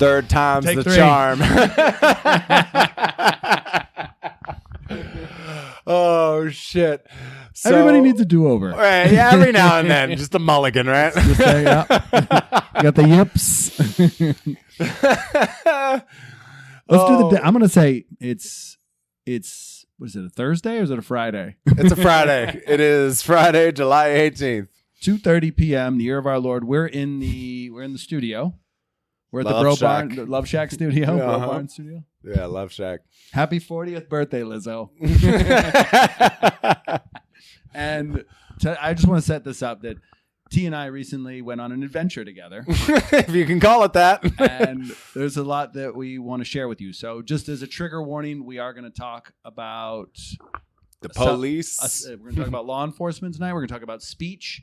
Third time's Take the 3. charm. Oh, shit. So, Everybody needs a do-over. Right, yeah, every now and then. Just a mulligan, right? Just say, yeah. You got the yips. Let's do the. I'm gonna say it's. What is it? A Thursday or is it a Friday? It's a Friday. It is Friday, July 18th. 2:30 p.m. The year of our Lord. We're in the studio. We're at Love the Shack. the Love Shack studio. Uh-huh. Bro Barn studio. Yeah, Love Shack. Happy 40th birthday, Lizzo. And I just want to set this up that T and I recently went on an adventure together. If you can call it that. And there's a lot that we want to share with you. So just as a trigger warning, we are going to talk about The police. we're going to talk about law enforcement tonight. We're going to talk about speech.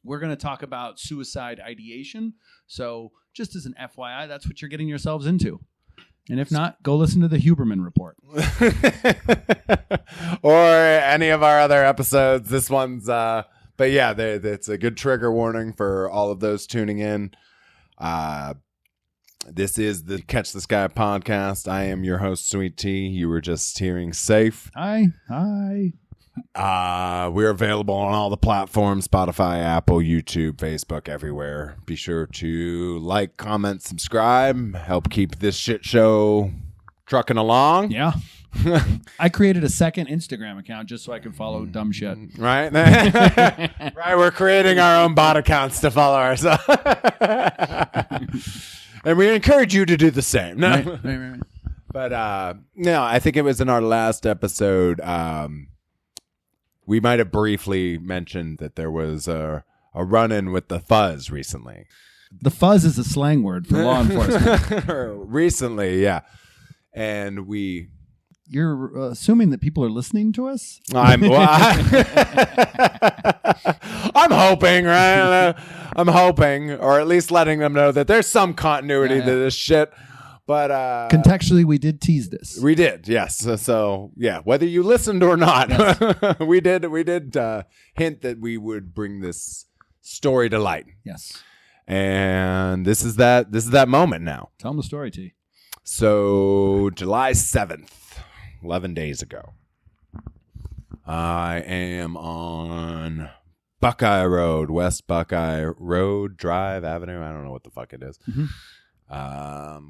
We're going to talk about suicide ideation. So just as an FYI, that's what you're getting yourselves into. And if not, go listen to the Huberman Report. Or any of our other episodes. This one's, but yeah, it's a good trigger warning for all of those tuning in. This is the Catch the Sky podcast. I am your host, Sweet Tea. You were just hearing Saif. Hi. We're available on all the platforms, Spotify, Apple, YouTube, Facebook, everywhere. Be sure to like, comment, subscribe, help keep this shit show trucking along. Yeah. I created a second Instagram account just so I could follow dumb shit. Right? Right, we're creating our own bot accounts to follow ourselves. And we encourage you to do the same. No. Right. But no, I think it was in our last episode. We might have briefly mentioned that there was a run-in with the fuzz recently. The fuzz is a slang word for law enforcement. Recently, yeah. And You're assuming that people are listening to us? I'm hoping, right? I'm hoping, or at least letting them know that there's some continuity to this shit. But contextually, we did tease this. We did, yes. So yeah, whether you listened or not, yes. we did hint that we would bring this story to light. Yes. And this is that moment now. Tell them the story, T. So July 7th, 11 days ago, I am on Buckeye Road, West Buckeye Road, Drive, Avenue. I don't know what the fuck it is. Mm-hmm.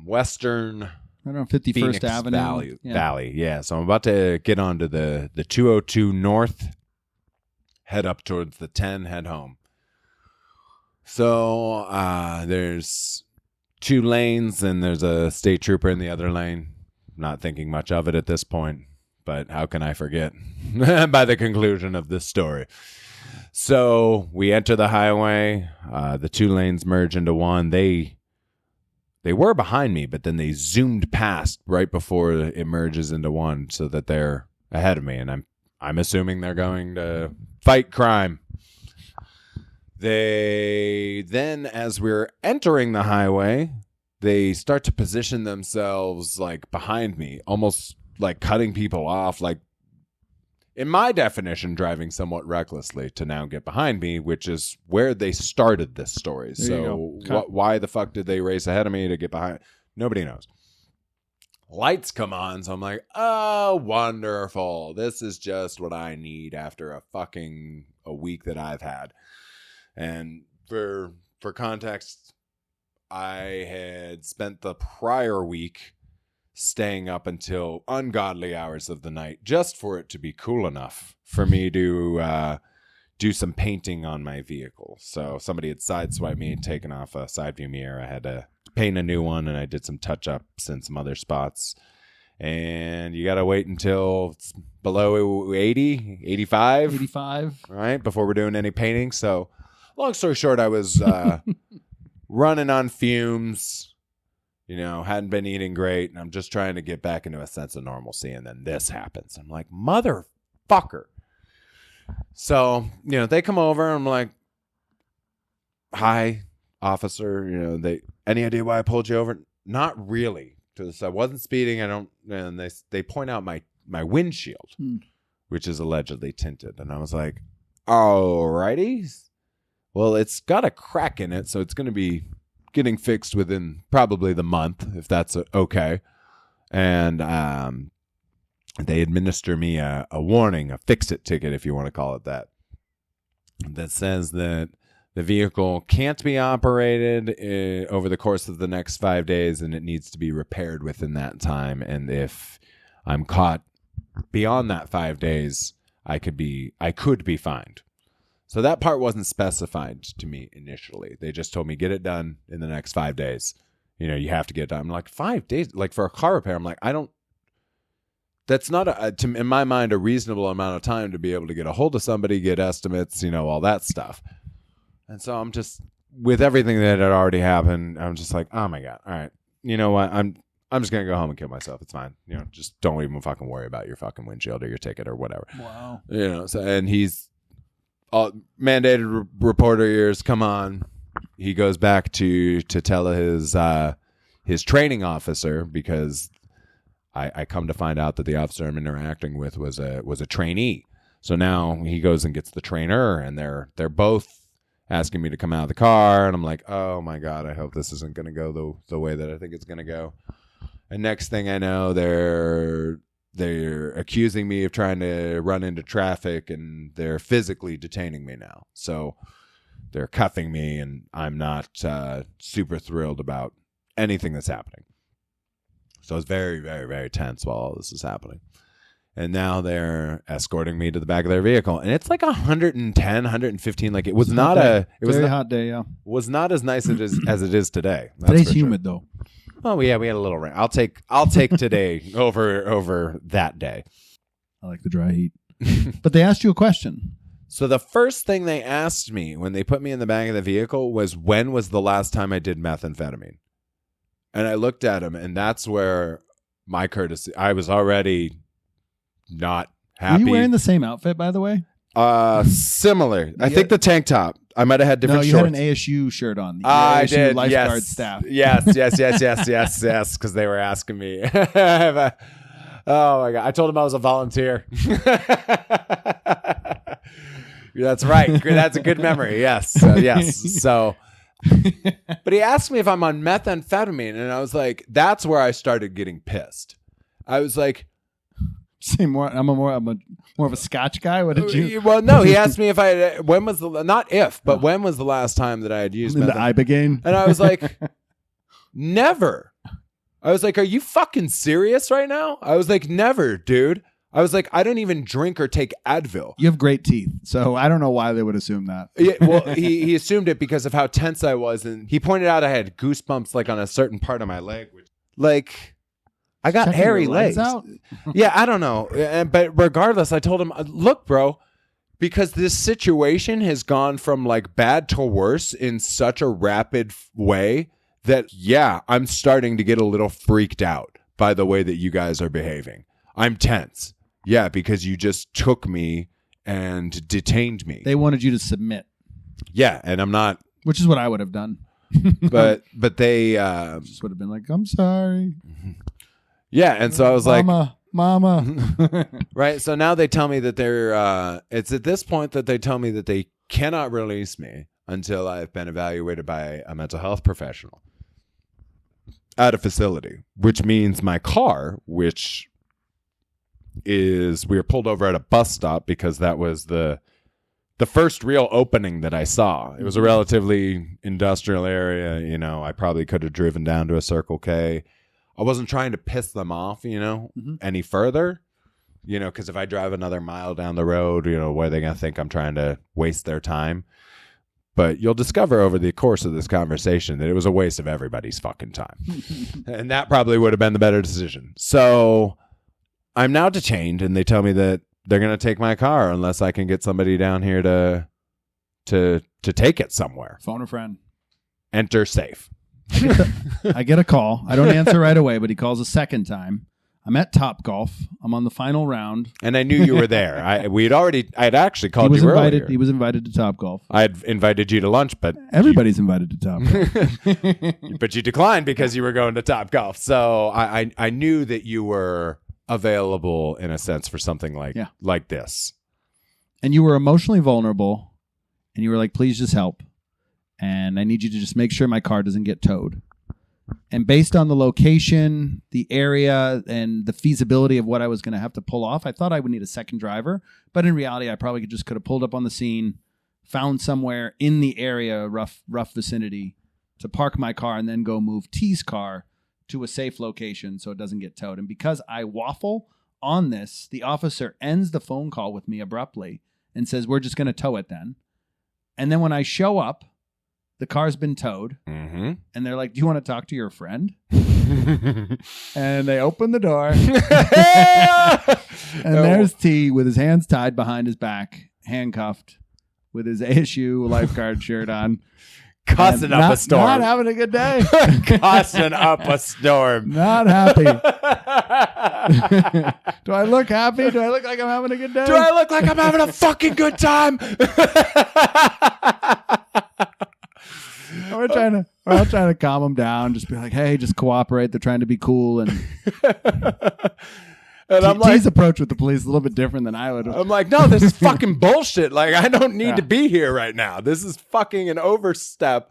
Western, I don't know, 51st Phoenix Avenue. Valley. Yeah. So I'm about to get onto the 202 North, head up towards the 10, head home. So there's 2 lanes and there's a state trooper in the other lane. Not thinking much of it at this point, but how can I forget by the conclusion of this story? So we enter the highway. The 2 lanes merge into one. They were behind me, but then they zoomed past right before it merges into one so that they're ahead of me. And I'm assuming they're going to fight crime. They then, as we're entering the highway, they start to position themselves like behind me, almost like cutting people off, like in my definition, driving somewhat recklessly to now get behind me, which is where they started this story. So why the fuck did they race ahead of me to get behind? Nobody knows. Lights come on, so I'm like, oh, wonderful. This is just what I need after a week that I've had. And for context, I had spent the prior week staying up until ungodly hours of the night just for it to be cool enough for me to do some painting on my vehicle. So somebody had sideswiped me and taken off a side view mirror. I had to paint a new one, and I did some touch-ups in some other spots. And you got to wait until it's below 80, 85. 85. Right, before we're doing any painting. So long story short, I was running on fumes. You know, hadn't been eating great, and I'm just trying to get back into a sense of normalcy, and then this happens. I'm like, motherfucker. So, you know, they come over, and I'm like, hi, officer. You know, any idea why I pulled you over? Not really. Because I wasn't speeding. And they point out my windshield, which is allegedly tinted. And I was like, alrighty. Well, it's got a crack in it, so it's going to be getting fixed within probably the month, if that's okay. And they administer me a warning, a fix-it ticket, if you want to call it that says that the vehicle can't be operated over the course of the next 5 days, and it needs to be repaired within that time. And if I'm caught beyond that 5 days, I could be fined. So that part wasn't specified to me initially. They just told me, get it done in the next 5 days. You have to get it done. I'm like, 5 days? Like for a car repair, I'm like, that's not, in my mind, a reasonable amount of time to be able to get a hold of somebody, get estimates, all that stuff. And so I'm just, with everything that had already happened, I'm just like, oh my God. All right. You know what? I'm just going to go home and kill myself. It's fine. Just don't even fucking worry about your fucking windshield or your ticket or whatever. Wow. So, and he's mandated reporter ears. Come on. He goes back to tell his training officer, because I come to find out that the officer I'm interacting with was a trainee. So now he goes and gets the trainer, and they're both asking me to come out of the car, and I'm like, oh my God, I hope this isn't going to go the way that I think it's going to go. And next thing I know, they're accusing me of trying to run into traffic, and they're physically detaining me now. So they're cuffing me, and I'm not super thrilled about anything that's happening. So it's very, very, very tense while all this is happening. And now they're escorting me to the back of their vehicle, and it's like 110, 115. Like it was not a hot day. Yeah, was not as nice as it is today. Today's humid though. Oh yeah, we had a little rain. I'll take today over that day. I like the dry heat. But they asked you a question. So the first thing they asked me when they put me in the back of the vehicle was, when was the last time I did methamphetamine? And I looked at him, and that's where my courtesy. I was already not happy. Were you wearing the same outfit, by the way? Similar. I think the tank top. I might have had different shorts. No, you had an ASU shirt on. I ASU did. Lifeguard staff. Yes, because they were asking me. Oh my God. I told them I was a volunteer. That's right. That's a good memory. Yes. Yes. So, but he asked me if I'm on methamphetamine, and I was like, that's where I started getting pissed. I was like, say more. I'm more of a Scotch guy. What did you? Well, no. He asked me if when was the last time that I had used the Ibogaine? And I was like, never. I was like, are you fucking serious right now? I was like, never, dude. I was like, I don't even drink or take Advil. You have great teeth, so I don't know why they would assume that. Yeah, well, he assumed it because of how tense I was, and he pointed out I had goosebumps like on a certain part of my leg, which, like, I got hairy legs. Out? Yeah, I don't know, but regardless, I told him, look, bro, because this situation has gone from like bad to worse in such a rapid way that, yeah, I'm starting to get a little freaked out by the way that you guys are behaving. I'm tense. Yeah, because you just took me and detained me. They wanted you to submit. Yeah, and I'm not. Which is what I would have done. but they just would have been like, I'm sorry. Yeah, and so I was like, Mama. Right, so now they tell me that they're, it's at this point that they tell me that they cannot release me until I've been evaluated by a mental health professional at a facility, which means my car, which is, we were pulled over at a bus stop because that was the first real opening that I saw. It was a relatively industrial area. I probably could have driven down to a Circle K. I wasn't trying to piss them off, any further, because if I drive another mile down the road, what are they going to think? I'm trying to waste their time. But you'll discover over the course of this conversation that it was a waste of everybody's fucking time. And that probably would have been the better decision. So I'm now detained, and they tell me that they're going to take my car unless I can get somebody down here to take it somewhere. Phone a friend. Enter Saif. I get a call. I don't answer right away, but he calls a second time. I'm at Topgolf. I'm on the final round. And I knew you were there. I'd actually called you earlier. He was invited to Topgolf. I had invited you to lunch, but... Everybody's invited to Topgolf. But you declined because you were going to Topgolf. So I knew that you were available, in a sense, for something like this. And you were emotionally vulnerable, and you were like, please just help. and I need you to just make sure my car doesn't get towed. And based on the location, the area, and the feasibility of what I was going to have to pull off, I thought I would need a second driver. But in reality, I probably could have pulled up on the scene, found somewhere in the area, rough vicinity, to park my car and then go move T's car to a safe location so it doesn't get towed. And because I waffle on this, the officer ends the phone call with me abruptly and says, we're just going to tow it then. And then when I show up, the car's been towed. Mm-hmm. And they're like, do you want to talk to your friend? And they open the door. And there's T with his hands tied behind his back, handcuffed, with his ASU lifeguard shirt on. Cussing up a storm. Not having a good day. Cussing up a storm. Not happy. Do I look happy? Do I look like I'm having a good day? Do I look like I'm having a fucking good time? We're all trying to calm them down. Just be like, hey, just cooperate. They're trying to be cool. And I'm like, T's approach with the police is a little bit different than I would. I'm like, no, this is fucking bullshit. Like, I don't need to be here right now. This is fucking an overstep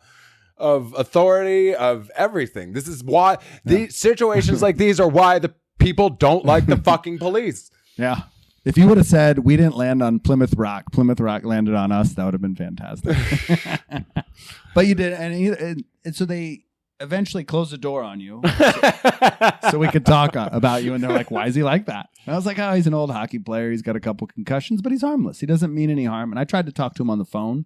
of authority, of everything. This is why these situations like these are why the people don't like the fucking police. Yeah. If you would have said we didn't land on Plymouth Rock landed on us, that would have been fantastic. But you did, and so they eventually closed the door on you, so we could talk about you. And they're like, "Why is he like that?" And I was like, "Oh, he's an old hockey player. He's got a couple concussions, but he's harmless. He doesn't mean any harm." And I tried to talk to him on the phone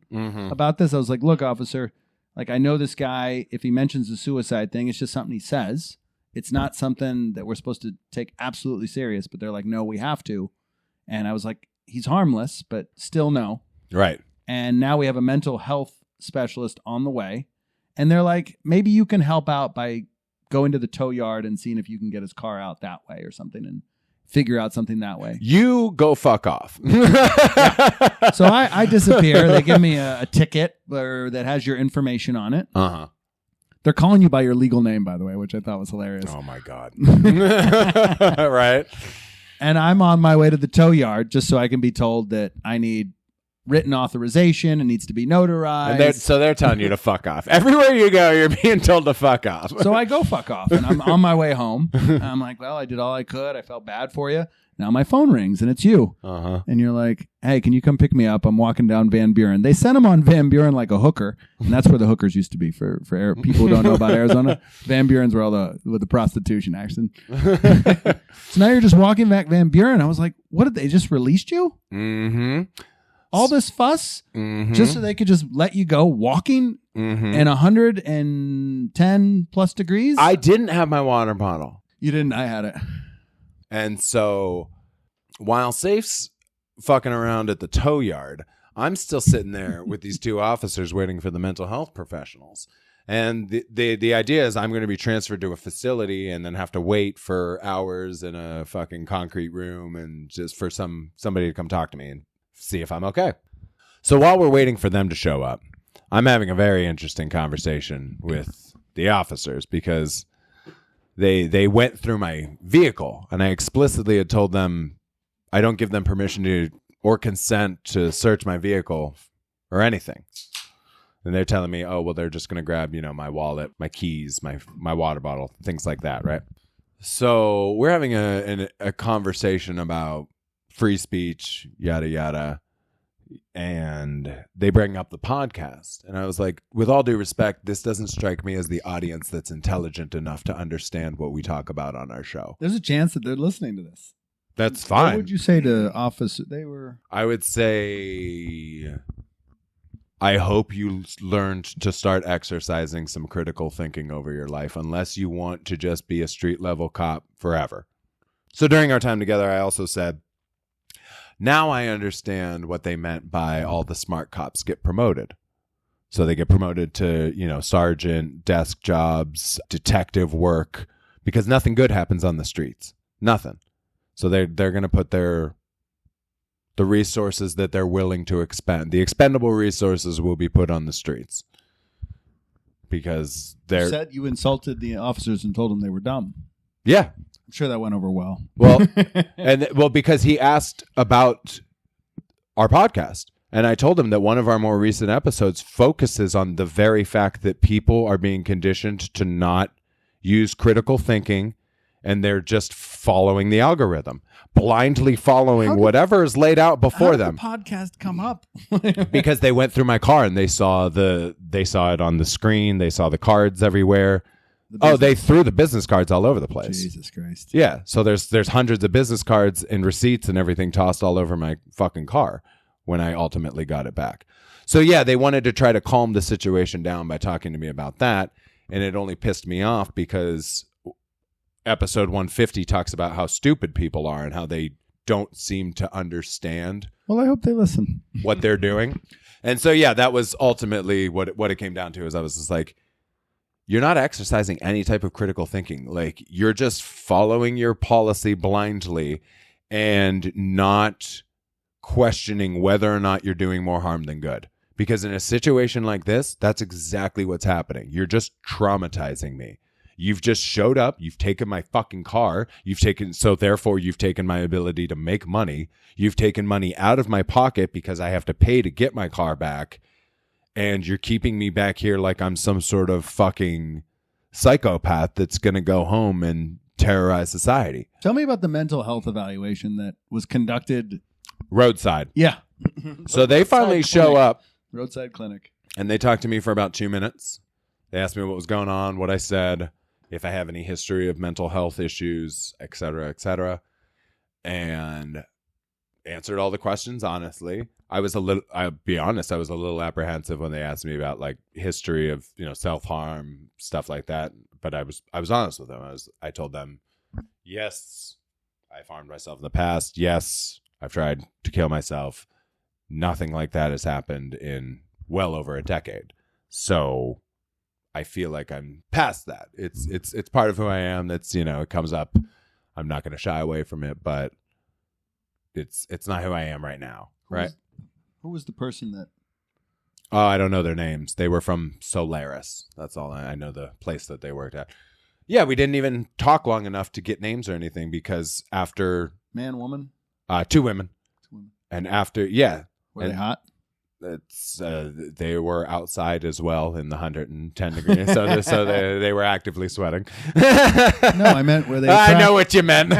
about this. I was like, "Look, officer, like I know this guy. If he mentions the suicide thing, it's just something he says. It's not something that we're supposed to take absolutely serious." But they're like, "No, we have to." And I was like, he's harmless, but still no. Right. And now we have a mental health specialist on the way. And they're like, maybe you can help out by going to the tow yard and seeing if you can get his car out that way or something and figure out something that way. You go fuck off. So I disappear. They give me a ticket that has your information on it. Uh-huh. They're calling you by your legal name, by the way, which I thought was hilarious. Oh, my God. Right. And I'm on my way to the tow yard just so I can be told that I need written authorization. It needs to be notarized. And they're telling you to fuck off. Everywhere you go, you're being told to fuck off. So I go fuck off, and I'm on my way home. And I'm like, well, I did all I could. I felt bad for you. Now my phone rings, and it's you. Uh-huh. And you're like, hey, can you come pick me up? I'm walking down Van Buren. They sent him on Van Buren like a hooker, and that's where the hookers used to be for people who don't know about Arizona. Van Buren's where with the prostitution action. So now you're just walking back Van Buren. I was like, what, did they just released you? Mm-hmm. All this fuss just so they could just let you go walking in 110 plus degrees? I didn't have my water bottle. You didn't? I had it. And so while Saif's fucking around at the tow yard, I'm still sitting there with these two officers waiting for the mental health professionals. And the idea is I'm going to be transferred to a facility and then have to wait for hours in a fucking concrete room and just for somebody to come talk to me and see if I'm okay. So while we're waiting for them to show up, I'm having a very interesting conversation with the officers because they went through my vehicle and I explicitly had told them I don't give them permission to or consent to search my vehicle or anything. And they're telling me, oh, well, they're just going to grab, my wallet, my keys, my water bottle, things like that, right? So we're having a conversation about free speech, yada, yada. And they bring up the podcast. And I was like, with all due respect, this doesn't strike me as the audience that's intelligent enough to understand what we talk about on our show. There's a chance that they're listening to this. That's fine. What would you say to office? I would say, I hope you learned to start exercising some critical thinking over your life, unless you want to just be a street level cop forever. So during our time together, I also said, now I understand what they meant by all the smart cops get promoted. So they get promoted to, sergeant, desk jobs, detective work, because nothing good happens on the streets. Nothing. So they're going to put the resources that they're willing to expend. The expendable resources will be put on the streets. Because You said you insulted the officers and told them they were dumb. Yeah. I'm sure that went over well. Well, because he asked about our podcast. And I told him that one of our more recent episodes focuses on the very fact that people are being conditioned to not use critical thinking, and they're just following the algorithm, blindly following whatever is laid out before them. How did the podcast come up? Because they went through my car and they saw it on the screen. They saw the cards everywhere. They threw the business cards all over the place. Jesus Christ. Yeah. So there's hundreds of business cards and receipts and everything tossed all over my fucking car when I ultimately got it back. So yeah, they wanted to try to calm the situation down by talking to me about that. And it only pissed me off because episode 150 talks about how stupid people are and how they don't seem to understand. Well, I hope they listen. What they're doing. And so, yeah, that was ultimately what it came down to. Is I was just like, you're not exercising any type of critical thinking. Like, you're just following your policy blindly and not questioning whether or not you're doing more harm than good. Because in a situation like this, that's exactly what's happening. You're just traumatizing me. You've just showed up. You've taken my fucking car. Therefore you've taken my ability to make money. You've taken money out of my pocket because I have to pay to get my car back. And you're keeping me back here like I'm some sort of fucking psychopath that's going to go home and terrorize society. Tell me about the mental health evaluation that was conducted. Roadside. Yeah. So they finally show up. Roadside clinic. And they talked to me for about 2 minutes. They asked me what was going on, what I said, if I have any history of mental health issues, et cetera, and answered all the questions honestly. I'll be honest, I was a little apprehensive when they asked me about like history of, self-harm, stuff like that. But I was honest with them. I told them, yes, I've harmed myself in the past. Yes, I've tried to kill myself. Nothing like that has happened in well over a decade. So I feel like I'm past that. It's part of who I am. That's, it comes up. I'm not going to shy away from it, but it's not who I am right now. Right. Who was the person that? Oh, I don't know their names. They were from Solaris. That's all I know, the place that they worked at. Yeah, we didn't even talk long enough to get names or anything because after man, woman, 2 women, and after were they hot? They were outside as well in the 110 degrees, so they were actively sweating. No, I meant were they? I know what you meant.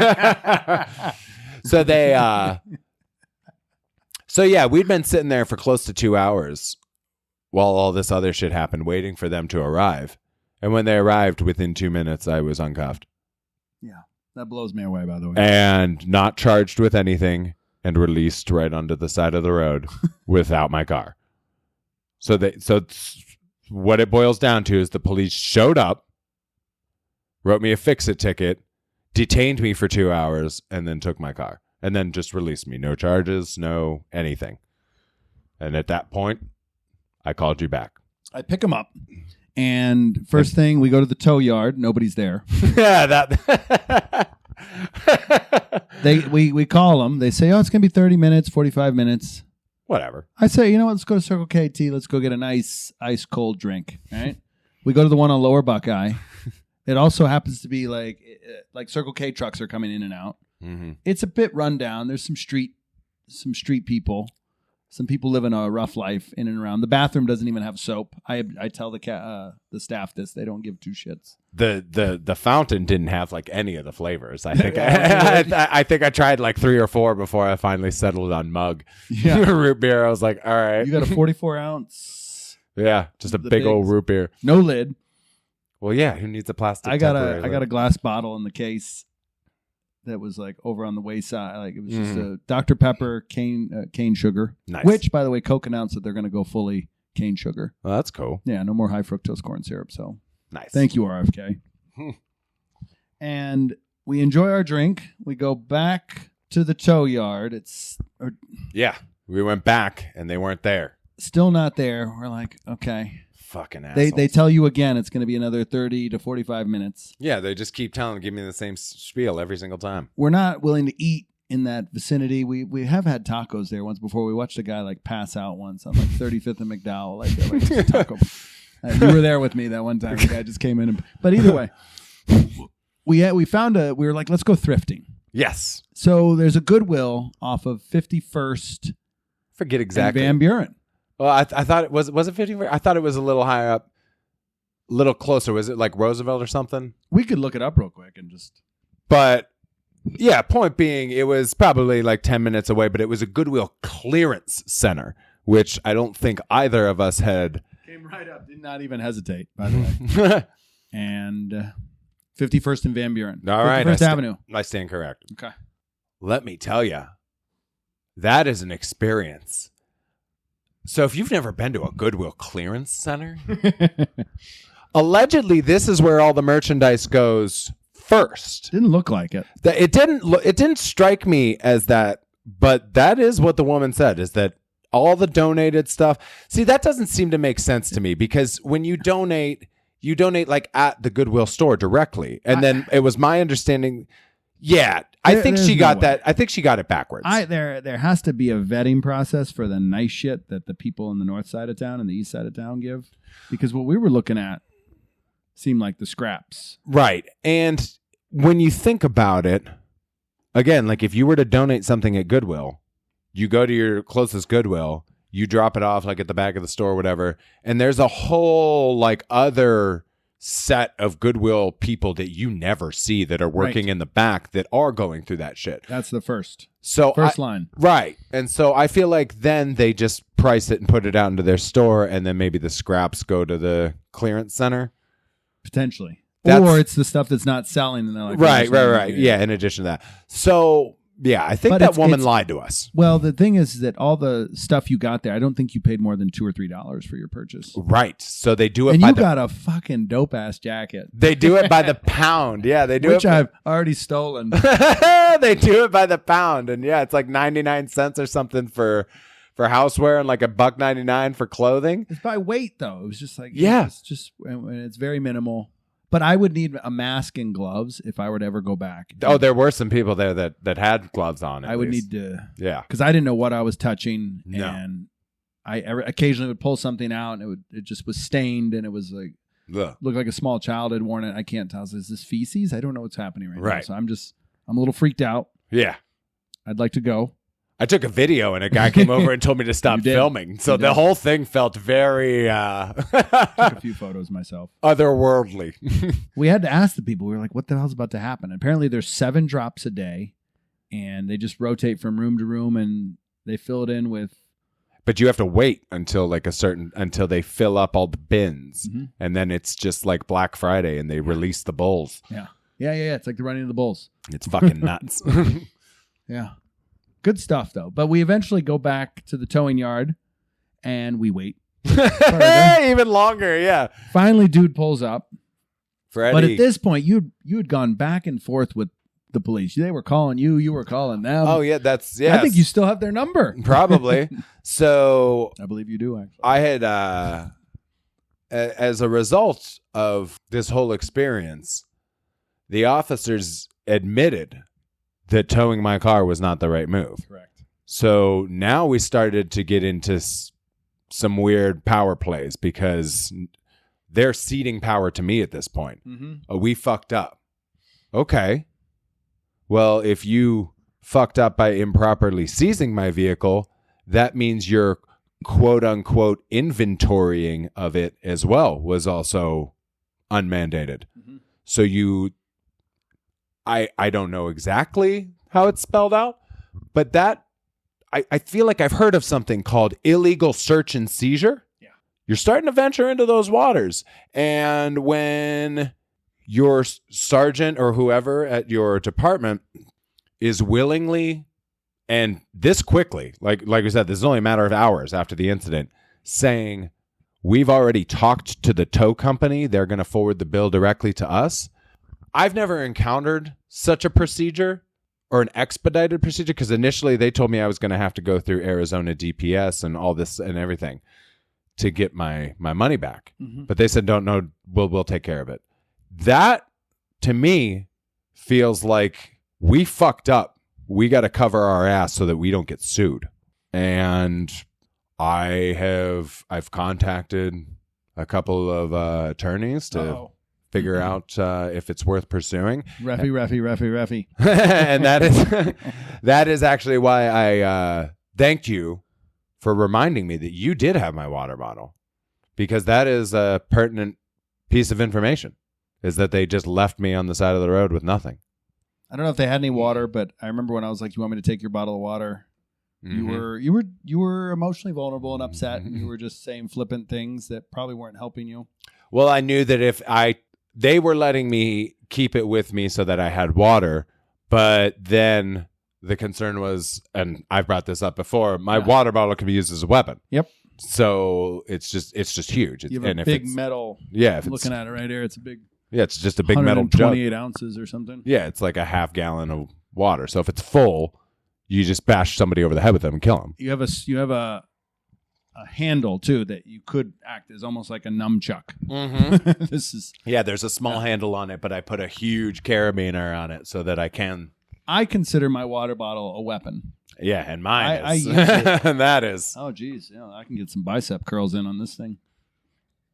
So they. So yeah, we'd been sitting there for close to 2 hours while all this other shit happened, waiting for them to arrive. And when they arrived, within 2 minutes, I was uncuffed. Yeah, that blows me away, by the way. And not charged with anything and released right onto the side of the road without my car. So what it boils down to is the police showed up, wrote me a fix-it ticket, detained me for 2 hours, and then took my car. And then just released me. No charges, no anything. And at that point, I called you back. I pick them up. And first thing, we go to the tow yard. Nobody's there. Yeah, that. We call them. They say, it's going to be 30 minutes, 45 minutes. Whatever. I say, you know what? Let's go to Circle K Tea. Let's go get a nice ice cold drink. Right? We go to the one on Lower Buckeye. It also happens to be like Circle K trucks are coming in and out. Mm-hmm. It's a bit run down. There's some street people. Some people living a rough life in and around. The bathroom doesn't even have soap. I tell the staff this. They don't give two shits. The fountain didn't have like any of the flavors. I think I think I tried like 3 or 4 before I finally settled on mug. Yeah. Root beer. I was like, all right. You got a 44 ounce. Yeah, just a big old root beer. No lid. Well, yeah. Who needs a plastic? I got a glass bottle in the case. That was like over on the wayside. Like it was just a Dr. Pepper cane sugar. Nice. Which, by the way, Coke announced that they're going to go fully cane sugar. Well, that's cool. Yeah, no more high fructose corn syrup. So nice. Thank you, RFK. And we enjoy our drink. We go back to the tow yard. Yeah, we went back and they weren't there. Still not there. We're like, okay. Fucking assholes. They tell you again it's going to be another 30 to 45 minutes. Yeah, they just keep give me the same spiel every single time. We're not willing to eat in that vicinity. We have had tacos there once before. We watched a guy like pass out once on like 35th and McDowell. Like taco. You were there with me that one time. The guy just came in. But either way, we found we were like, let's go thrifting. Yes. So there's a Goodwill off of 51st Forget exactly. And Van Buren. Well, I thought it was it 54? I thought it was a little higher up, a little closer. Was it like Roosevelt or something? We could look it up real quick and just. But yeah, point being, it was probably like 10 minutes away, but it was a Goodwill clearance center, which I don't think either of us had. Came right up. Did not even hesitate, by the way. And 51st and Van Buren. All right. 51st Avenue. I stand correct. Okay. Let me tell you, that is an experience. So if you've never been to a Goodwill clearance center, allegedly this is where all the merchandise goes first. Didn't look like it. It didn't strike me as that, but that is what the woman said, is that all the donated stuff. See, that doesn't seem to make sense to me, because when you donate like at the Goodwill store directly. And then it was my understanding. Yeah, I think she got that. I think she got it backwards. There has to be a vetting process for the nice shit that the people in the north side of town and the east side of town give, because what we were looking at seemed like the scraps. Right. And when you think about it, again, like if you were to donate something at Goodwill, you go to your closest Goodwill, you drop it off like at the back of the store or whatever, and there's a whole like other set of Goodwill people that you never see that are working in the back that are going through that shit. That's the first line. Right. And so I feel like then they just price it and put it out into their store, and then maybe the scraps go to the clearance center. Potentially. Or it's the stuff that's not selling, and they're like, right. Yeah, in addition to that. So yeah, I think that woman lied to us. Well, the thing is that all the stuff you got there, I don't think you paid more than $2 or $3 for your purchase. Right. So they do it. And you got a fucking dope ass jacket. They do it by the pound. Yeah, they do which I've already stolen. They do it by the pound, and yeah, it's like 99 cents or something for housewear and like $1.99 for clothing. It's by weight though. It was just like it's very minimal. But I would need a mask and gloves if I were to ever go back. Oh, there were some people there that had gloves on. I would need to. Yeah. Because I didn't know what I was touching. No. And I occasionally would pull something out, and it just was stained, and it was like, looked like a small child had worn it. I can't tell. Is this feces? I don't know what's happening right now. So I'm a little freaked out. Yeah. I'd like to go. I took a video, and a guy came over and told me to stop filming. So the whole thing felt very... took a few photos myself. Otherworldly. We had to ask the people. We were like, what the hell's about to happen? Apparently there's 7 drops a day, and they just rotate from room to room, and they fill it in with... But you have to wait until until they fill up all the bins. Mm-hmm. And then it's just like Black Friday, and they release the bowls. Yeah. It's like the running of the bulls. It's fucking nuts. Yeah. Good stuff, though. But we eventually go back to the towing yard, and we wait. Even longer, yeah. Finally, dude pulls up. Freddie. But at this point, you had gone back and forth with the police. They were calling you. You were calling them. Oh, yeah. I think you still have their number. Probably. So I believe you do, actually. I had, as a result of this whole experience, the officers admitted that towing my car was not the right move. Correct. So now we started to get into some weird power plays, because they're ceding power to me at this point. Mm-hmm. We fucked up. Okay. Well, if you fucked up by improperly seizing my vehicle, that means your quote unquote inventorying of it as well was also unmandated. Mm-hmm. So I don't know exactly how it's spelled out, but that I feel like I've heard of something called illegal search and seizure. Yeah. You're starting to venture into those waters. And when your sergeant or whoever at your department is willingly, and this quickly, like we said, this is only a matter of hours after the incident, saying, we've already talked to the tow company, they're going to forward the bill directly to us. I've never encountered such a procedure, or an expedited procedure, because initially they told me I was going to have to go through Arizona DPS and all this and everything to get my money back. Mm-hmm. But they said, no, we'll take care of it. That, to me, feels like we fucked up. We got to cover our ass so that we don't get sued. And I've contacted a couple of attorneys to figure out if it's worth pursuing. Reffy. And that is actually why I thanked you for reminding me that you did have my water bottle, because that is a pertinent piece of information, is that they just left me on the side of the road with nothing. I don't know if they had any water, but I remember when I was like, "You want me to take your bottle of water?" Mm-hmm. You were emotionally vulnerable and upset, and you were just saying flippant things that probably weren't helping you. Well, I knew that they were letting me keep it with me so that I had water, but then the concern was, and I've brought this up before, my water bottle can be used as a weapon. Yep. So it's just huge. You have a big metal. Yeah, I'm looking at it right here. It's a big. Yeah, it's just a big metal jug. 28 ounces or something. Yeah, it's like a half gallon of water. So if it's full, you just bash somebody over the head with them and kill them. You have a handle too that you could act as almost like a nunchuck. Mm-hmm. There's a small handle on it, but I put a huge carabiner on it so that I can. I consider my water bottle a weapon. Yeah, and mine I is. use it. And that is. Oh, geez. Yeah, I can get some bicep curls in on this thing.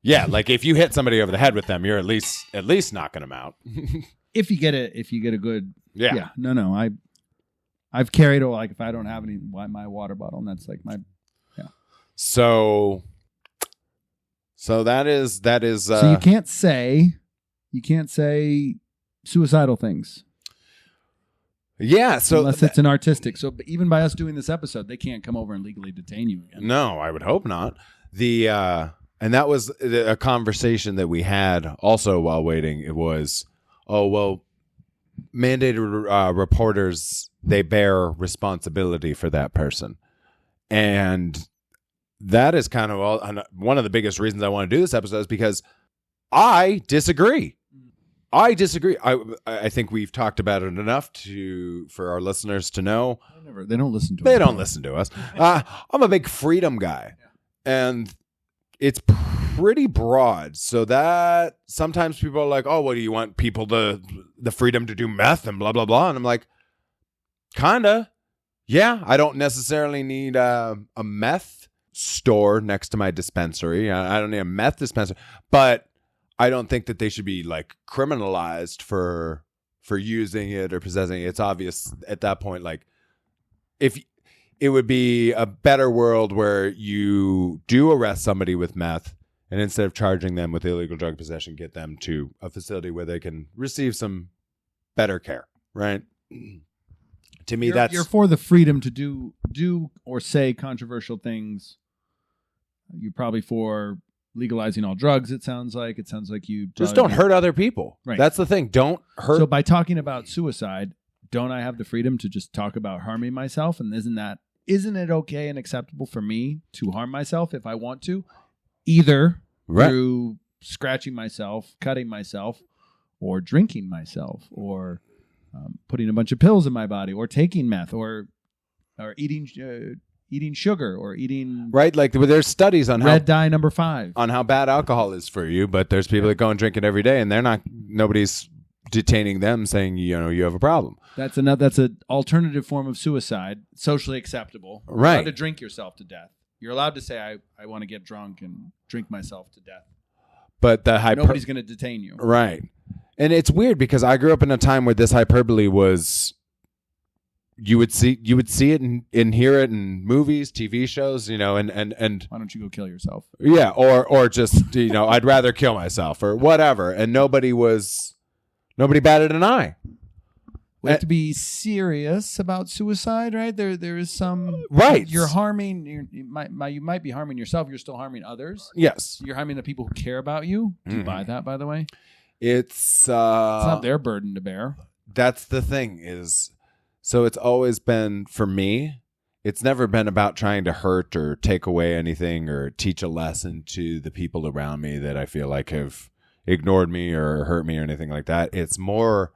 Yeah, like if you hit somebody over the head with them, you're at least knocking them out. If you get a good. Yeah. No. I've carried, like, if I don't have my water bottle, and that's like my. Yeah. So that is. So you can't say suicidal things. Yeah, so unless it's an artistic. So even by us doing this episode, they can't come over and legally detain you again. No, I would hope not. And that was a conversation that we had also while waiting. It was, mandated reporters, they bear responsibility for that person. And that is kind of one of the biggest reasons I want to do this episode, is because I disagree. I think we've talked about it enough for our listeners to know. They don't listen to us. They don't listen to us. I'm a big freedom guy. And it's pretty broad. So that sometimes people are like, oh, what do you want people the freedom to do meth and blah, blah, blah. And I'm like, kinda. Yeah, I don't necessarily need a meth store next to my dispensary. I don't need a meth dispensary. But I don't think that they should be like criminalized for using it or possessing it. It's obvious at that point, like, if it would be a better world where you do arrest somebody with meth, and instead of charging them with illegal drug possession, get them to a facility where they can receive some better care, right? To me, you're for the freedom to do or say controversial things. You're probably for legalizing all drugs. It sounds like you just don't hurt other people. Right. That's the thing. Don't hurt. So by talking about suicide, don't I have the freedom to just talk about harming myself? And isn't it okay and acceptable for me to harm myself if I want to, either through scratching myself, cutting myself, or drinking myself, or putting a bunch of pills in my body, or taking meth, or eating sugar, or eating like there's studies on red dye number 5 on how bad alcohol is for you, but there's people that go and drink it every day, and nobody's detaining them saying you have a problem. That's an alternative form of suicide, socially acceptable. You're allowed to drink yourself to death. You're allowed to say I want to get drunk and drink myself to death. But nobody's going to detain you. Right. And it's weird because I grew up in a time where this hyperbole was, you would see it and hear it in movies, TV shows, and why don't you go kill yourself? Yeah, or just I'd rather kill myself or whatever, and nobody batted an eye. We have to be serious about suicide, right? There is some You're harming. You might be harming yourself. You're still harming others. Yes, you're harming the people who care about you. Do you buy that? By the way, it's not their burden to bear. That's the thing is. So it's always been, for me, it's never been about trying to hurt or take away anything or teach a lesson to the people around me that I feel like have ignored me or hurt me or anything like that. It's more,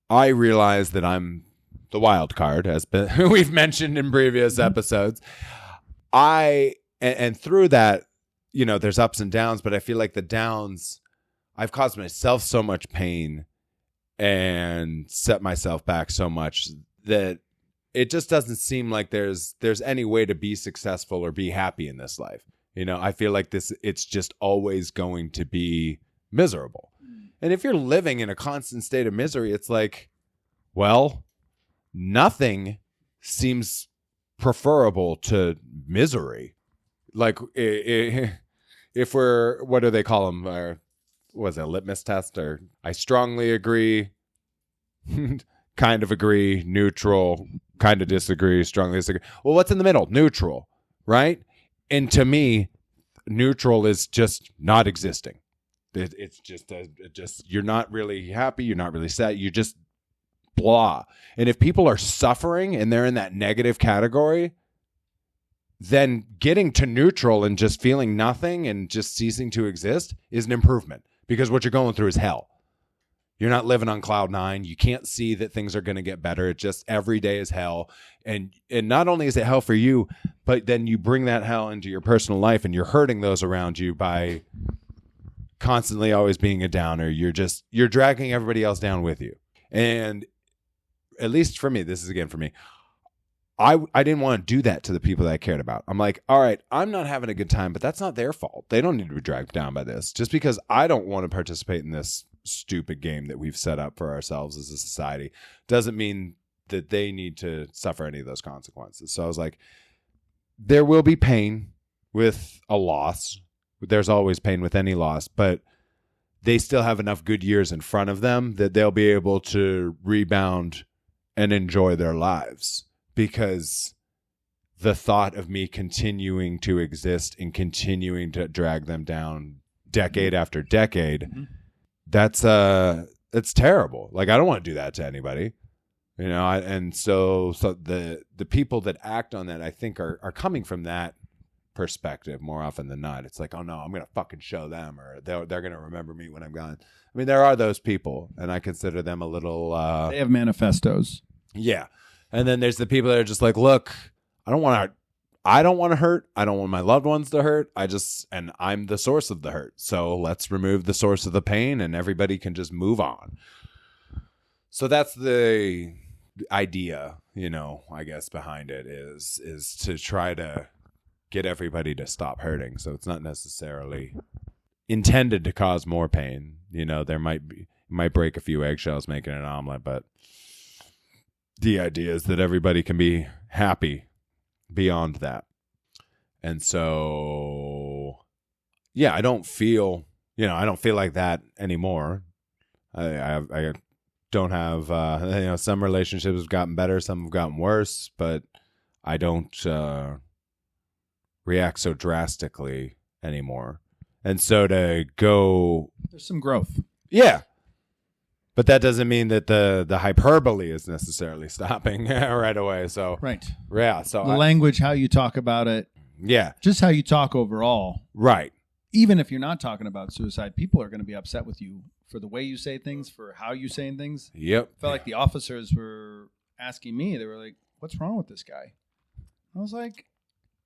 I realize that I'm the wild card, as we've mentioned in previous episodes. And through that, there's ups and downs, but I feel like the downs, I've caused myself so much pain and set myself back so much that it just doesn't seem like there's any way to be successful or be happy in this life. I feel like it's just always going to be miserable. And if you're living in a constant state of misery, it's like, well, nothing seems preferable to misery. Like if we're, what do they call them? Was it a litmus test? Or I strongly agree, kind of agree, neutral, kind of disagree, strongly disagree. Well, what's in the middle? Neutral, right? And to me, neutral is just not existing. It's just you're not really happy, you're not really sad, you're just blah. And if people are suffering and they're in that negative category, then getting to neutral and just feeling nothing and just ceasing to exist is an improvement, because what you're going through is hell. You're not living on cloud nine. You can't see that things are going to get better. It's just every day is hell. And not only is it hell for you, but then you bring that hell into your personal life and you're hurting those around you by constantly always being a downer. You're dragging everybody else down with you. And at least for me, this is again for me, I didn't want to do that to the people that I cared about. I'm like, all right, I'm not having a good time, but that's not their fault. They don't need to be dragged down by this. Just because I don't want to participate in this stupid game that we've set up for ourselves as a society doesn't mean that they need to suffer any of those consequences. So I was like, there will be pain with a loss. There's always pain with any loss, but they still have enough good years in front of them that they'll be able to rebound and enjoy their lives. Because the thought of me continuing to exist and continuing to drag them down decade after decade, that's it's terrible. Like, I don't want to do that to anybody, you know. And so the people that act on that, I think, are coming from that perspective more often than not. It's like, oh no, I'm gonna fucking show them, or they're gonna remember me when I'm gone. I mean, there are those people, and I consider them a little. They have manifestos. Yeah. And then there's the people that are just like, look, I don't want to hurt. I don't want my loved ones to hurt. And I'm the source of the hurt. So let's remove the source of the pain and everybody can just move on. So that's the idea, you know, I guess behind it is to try to get everybody to stop hurting. So it's not necessarily intended to cause more pain. You know, there might break a few eggshells making an omelet, but the idea is that everybody can be happy beyond that. And so, yeah, I don't feel like that anymore. I don't have, some relationships have gotten better, some have gotten worse, but I don't react so drastically anymore. And so to go... There's some growth. Yeah. But that doesn't mean that the hyperbole is necessarily stopping right away. So right, yeah. So the language, how you talk about it, yeah, just how you talk overall, right. Even if you're not talking about suicide, people are going to be upset with you for the way you say things, for how you say things. Yep. I felt like the officers were asking me. They were like, "What's wrong with this guy?" I was like,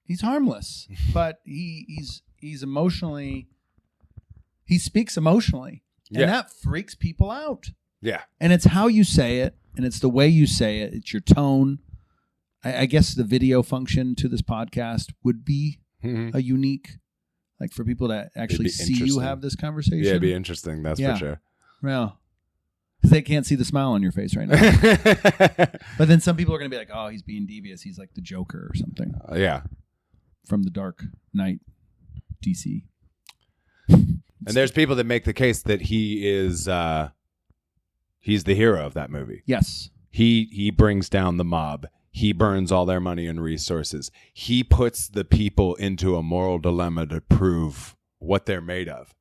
"He's harmless, but he's emotionally. He speaks emotionally." And that freaks people out. Yeah. And it's how you say it, and it's the way you say it. It's your tone. I guess the video function to this podcast would be a unique, like for people to actually see you have this conversation. Yeah, it'd be interesting. That's for sure. Well, because they can't see the smile on your face right now. But then some people are going to be like, oh, he's being devious. He's like the Joker or something. Yeah. From the Dark Knight, DC. And there's people that make the case that he is he's the hero of that movie. Yes. He brings down the mob. He burns all their money and resources. He puts the people into a moral dilemma to prove what they're made of.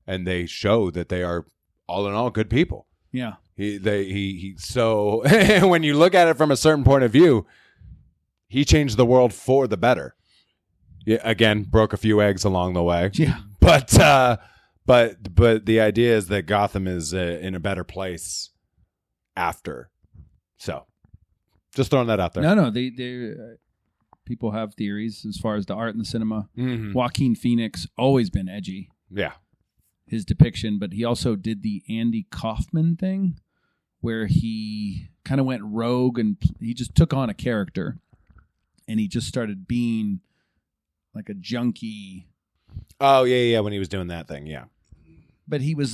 And they show that they are all in all good people. Yeah. So when you look at it from a certain point of view, he changed the world for the better. Yeah, again, broke a few eggs along the way. Yeah. But the idea is that Gotham is in a better place after. So, just throwing that out there. No, they people have theories as far as the art in the cinema. Mm-hmm. Joaquin Phoenix always been edgy. Yeah, his depiction, but he also did the Andy Kaufman thing, where he kind of went rogue and he just took on a character, and he just started being like a junkie. Oh yeah, when he was doing that thing, yeah. But he was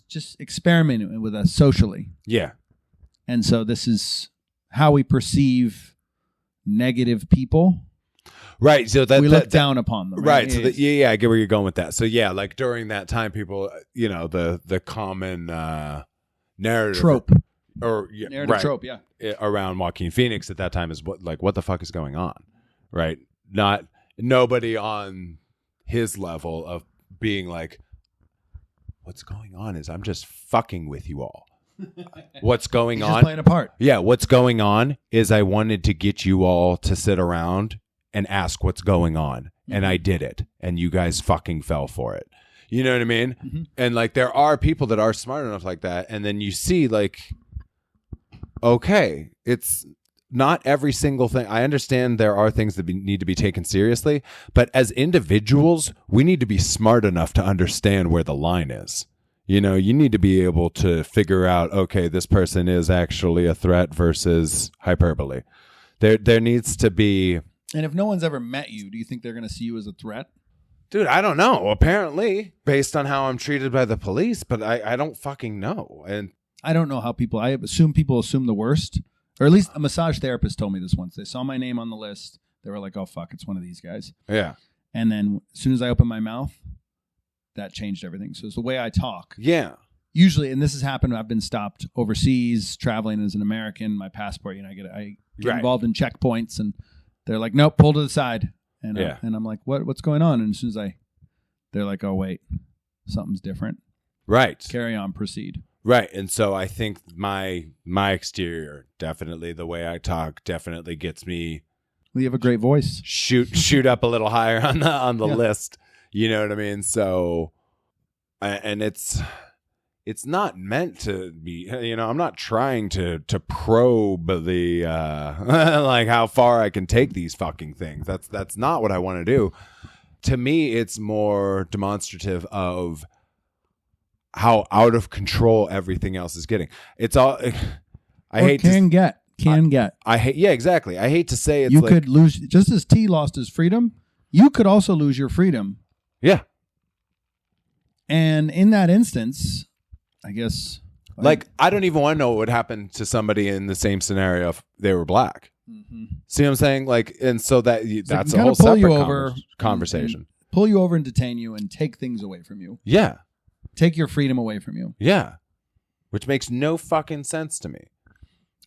just experimenting with us socially. Yeah. And so this is how we perceive negative people, right? So we look down upon them, right? So I get where you're going with that. So yeah, like during that time, people, the common narrative trope right, trope, around Joaquin Phoenix at that time is what the fuck is going on, right? Nobody on his level of being like, what's going on is I'm just fucking with you all. What's going He's on? just playing a part. Yeah, what's going on is I wanted to get you all to sit around and ask what's going on, and I did it, and you guys fucking fell for it. You know what I mean? Mm-hmm. And like there are people that are smart enough like that, and then you see like, okay, it's not every single thing. I understand there are things that need to be taken seriously, but as individuals, we need to be smart enough to understand where the line is. You need to be able to figure out, okay, this person is actually a threat versus hyperbole. There needs to be. And if no one's ever met you, do you think they're going to see you as a threat? Dude, I don't know. Apparently, based on how I'm treated by the police, but I don't fucking know. And I don't know how I assume people assume the worst. Or at least a massage therapist told me this once. They saw my name on the list. They were like, oh, fuck, it's one of these guys. Yeah. And then as soon as I opened my mouth, that changed everything. So it's the way I talk. Yeah. Usually, and this has happened, I've been stopped overseas, traveling as an American, my passport, I get right. Involved in checkpoints, and they're like, nope, pull to the side. And, and I'm like, what's going on? And as soon as they're like, oh, wait, something's different. Right. Carry on, proceed. Right. And so I think my exterior, definitely the way I talk, definitely gets me. Well, you have a great voice. Shoot up a little higher on the list. You know what I mean? So, and it's not meant to be, I'm not trying to probe the, like how far I can take these fucking things. That's not what I want to do. To me, it's more demonstrative of how out of control everything else is getting. It's all, I hate yeah, exactly. I hate to say it's you could lose, just as T lost his freedom, you could also lose your freedom. Yeah. And in that instance, I guess. Like, I don't even want to know what would happen to somebody in the same scenario if they were black. Mm-hmm. See what I'm saying? Like, and so that's a whole separate conversation. Pull you over and detain you and take things away from you. Yeah. Take your freedom away from you. Yeah. Which makes no fucking sense to me.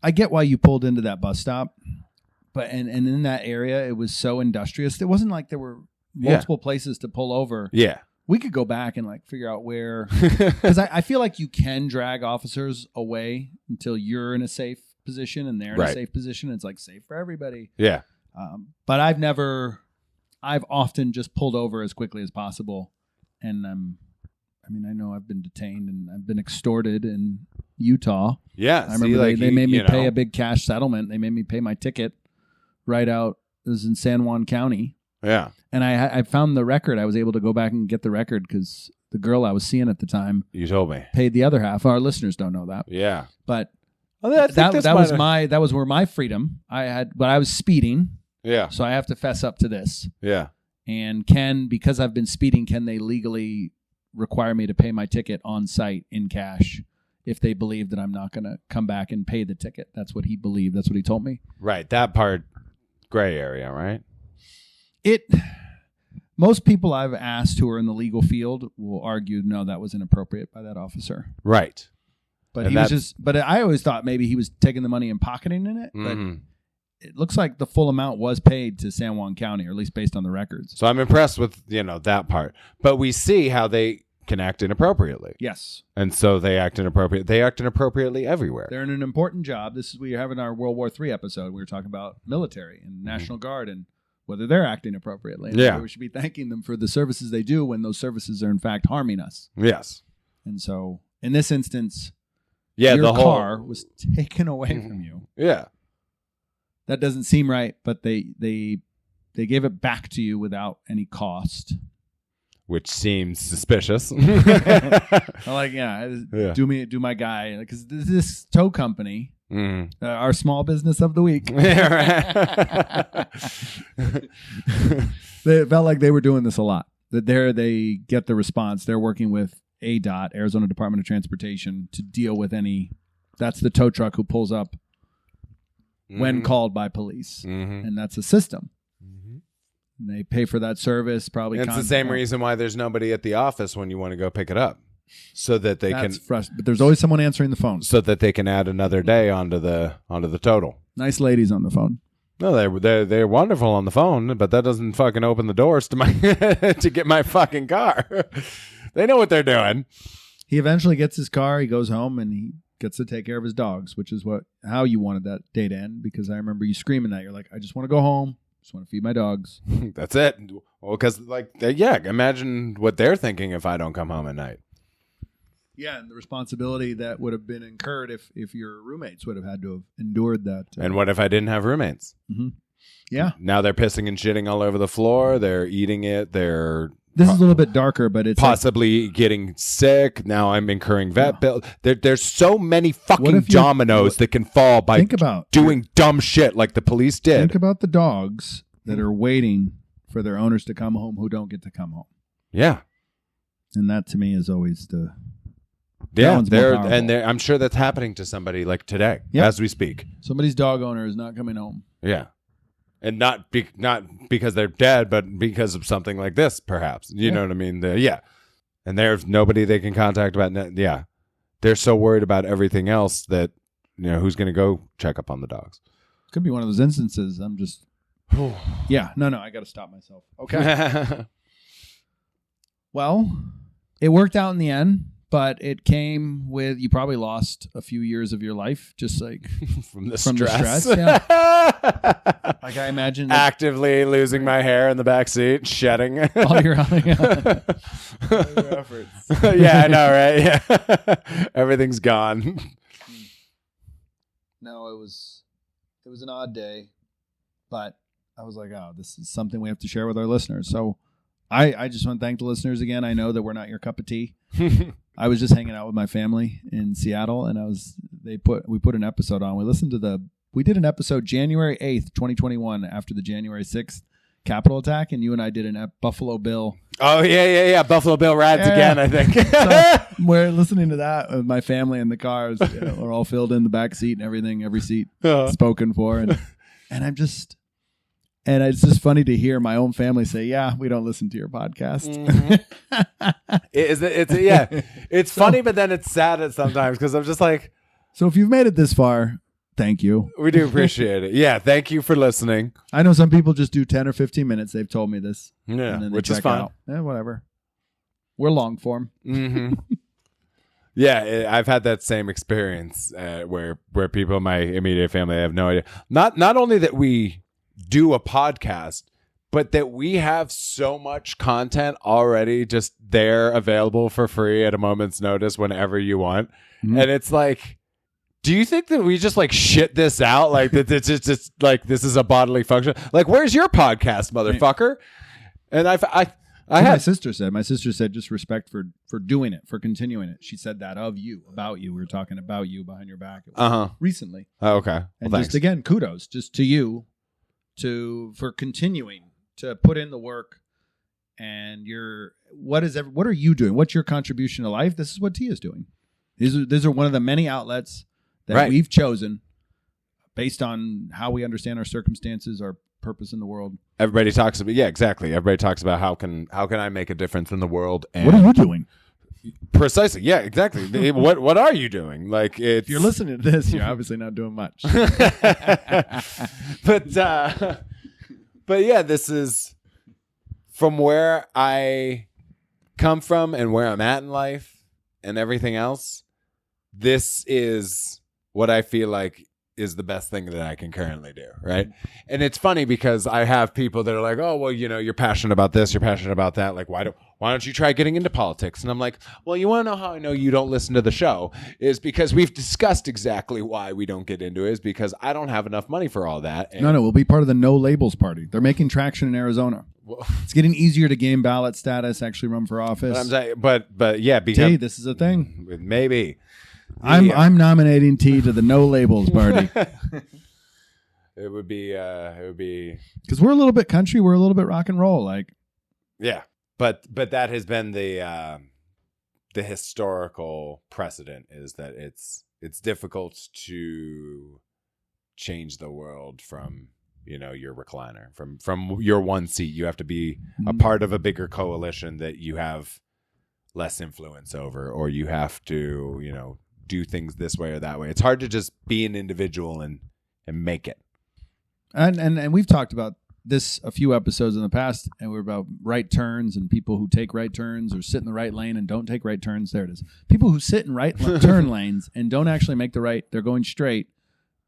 I get why you pulled into that bus stop, but and in that area, it was so industrious. It wasn't like there were multiple places to pull over. Yeah. We could go back and like figure out where, because I feel like you can drag officers away until you're in a safe position and they're in a safe position. It's like safe for everybody. Yeah. But I've often just pulled over as quickly as possible. And I know I've been detained and I've been extorted in Utah. Yeah. I remember they made me pay a big cash settlement. They made me pay my ticket right out. It was in San Juan County. Yeah. And I found the record. I was able to go back and get the record because the girl I was seeing at the time, you told me, paid the other half. Our listeners don't know that. Yeah. But that was where my freedom but I was speeding. Yeah. So I have to fess up to this. Yeah. And because I've been speeding, can they legally require me to pay my ticket on site in cash if they believe that I'm not going to come back and pay the ticket? That's what he believed. That's what he told me. Right. That part, gray area, right? Most people I've asked who are in the legal field will argue, no, that was inappropriate by that officer. Right. But but I always thought maybe he was taking the money and pocketing in it. Mm-hmm. But it looks like the full amount was paid to San Juan County, or at least based on the records. So I'm impressed with, that part. But we see how they can act inappropriately. Yes. And so they act inappropriately. They act inappropriately everywhere. They're in an important job. We have in our World War III episode. We were talking about military and National Guard and whether they're acting appropriately. And whether we should be thanking them for the services they do when those services are in fact harming us. Yes. And so in this instance, your the car was taken away from you. Yeah. That doesn't seem right, but they gave it back to you without any cost. Which seems suspicious. Do my guy, because this tow company, our small business of the week, they felt like they were doing this a lot. That they get the response. They're working with ADOT, Arizona Department of Transportation, to deal with any. That's the tow truck who pulls up when called by police. Mm-hmm. And that's a system. Mm-hmm. And they pay for that service. Probably. And it's the same reason why there's nobody at the office when you want to go pick it up, so that they can. But there's always someone answering the phone, so that they can add another day onto the total. Nice ladies on the phone. No, they're wonderful on the phone, but that doesn't fucking open the doors to my to get my fucking car. They know what they're doing. He eventually gets his car. He goes home and he gets to take care of his dogs, which is how you wanted that day to end. Because I remember you screaming that. You're like, I just want to go home. Just want to feed my dogs. That's it. Well, because imagine what they're thinking if I don't come home at night. Yeah, and the responsibility that would have been incurred if your roommates would have had to have endured that. And what if I didn't have roommates? Mm-hmm. Yeah. Now they're pissing and shitting all over the floor. They're eating it. This is a little bit darker, but it's possibly getting sick. Now I'm incurring vet bill. There's so many fucking dominoes that can fall by doing dumb shit like the police did. Think about the dogs that are waiting for their owners to come home who don't get to come home. Yeah. And that to me is always the... Yeah, I'm sure that's happening to somebody like today, as we speak. Somebody's dog owner is not coming home. Yeah. And not because they're dead, but because of something like this, perhaps. You know what I mean? And there's nobody they can contact about. Yeah. They're so worried about everything else that, who's going to go check up on the dogs? Could be one of those instances. I'm just... Yeah. No, I got to stop myself. Okay. Well, it worked out in the end. But it came with, you probably lost a few years of your life, just like from the stress. Yeah. Like I imagine actively losing my hair in the back seat, shedding all your efforts. Yeah, I know, right? Yeah, everything's gone. No, it was an odd day, but I was like, oh, this is something we have to share with our listeners. So I just want to thank the listeners again. I know that we're not your cup of tea. I was just hanging out with my family in Seattle, and we put an episode on. We did an episode January 8th, 2021, after the January 6th Capitol attack, and you and I did an Buffalo Bill. Oh yeah, Buffalo Bill rides again, I think. So we're listening to that with my family in the cars. We're all filled in the back seat and everything, every seat spoken for, and it's just funny to hear my own family say, "Yeah, we don't listen to your podcast." Mm-hmm. It's funny, but then it's sad sometimes because I'm just like, so if you've made it this far, thank you. We do appreciate it. Yeah, thank you for listening. I know some people just do 10 or 15 minutes. They've told me this, yeah, and then which is fine. Out. Whatever. We're long form. Mm-hmm. Yeah, I've had that same experience where people in my immediate family have no idea. Not only that we do a podcast, but that we have so much content already just there available for free at a moment's notice whenever you want. Mm-hmm. And it's like, do you think that we just like shit this out? Like that it's just like this is a bodily function? Like, where's your podcast, motherfucker? And my sister said just respect for doing it, for continuing it. She said that about you. We were talking about you behind your back recently. Oh, okay. And just again, kudos just to you for continuing to put in the work. And what are you doing? What's your contribution to life? This is what Tia's doing. These are one of the many outlets that we've chosen based on how we understand our circumstances, our purpose in the world. Everybody talks about exactly. Everybody talks about how can I make a difference in the world? And what are you doing? Precisely. Yeah, exactly. What are you doing? Like, if you're listening to this, you're obviously not doing much. But yeah, this is from where I come from and where I'm at in life and everything else. This is what I feel like is the best thing that I can currently do, right? And it's funny because I have people that are like, oh, well, you're passionate about this, you're passionate about that. Like, why don't you try getting into politics? And I'm like, well, you want to know how I know you don't listen to the show? Is because we've discussed exactly why we don't get into it, is because I don't have enough money for all that. And no, we'll be part of the No Labels Party. They're making traction in Arizona. It's getting easier to gain ballot status, actually run for office. But I'm saying, but yeah, because this is a thing. Maybe. I'm nominating T to the No Labels Party. It would be because we're a little bit country, we're a little bit rock and roll, like. Yeah, but that has been the historical precedent, is that it's difficult to change the world from, your recliner, from your one seat. You have to be a part of a bigger coalition that you have less influence over, or you have to, do things this way or that way. It's hard to just be an individual and make it. And we've talked about this a few episodes in the past, and we're about right turns and people who take right turns or sit in the right lane and don't take right turns. There it is. People who sit in right turn lanes and don't actually make the right. They're going straight,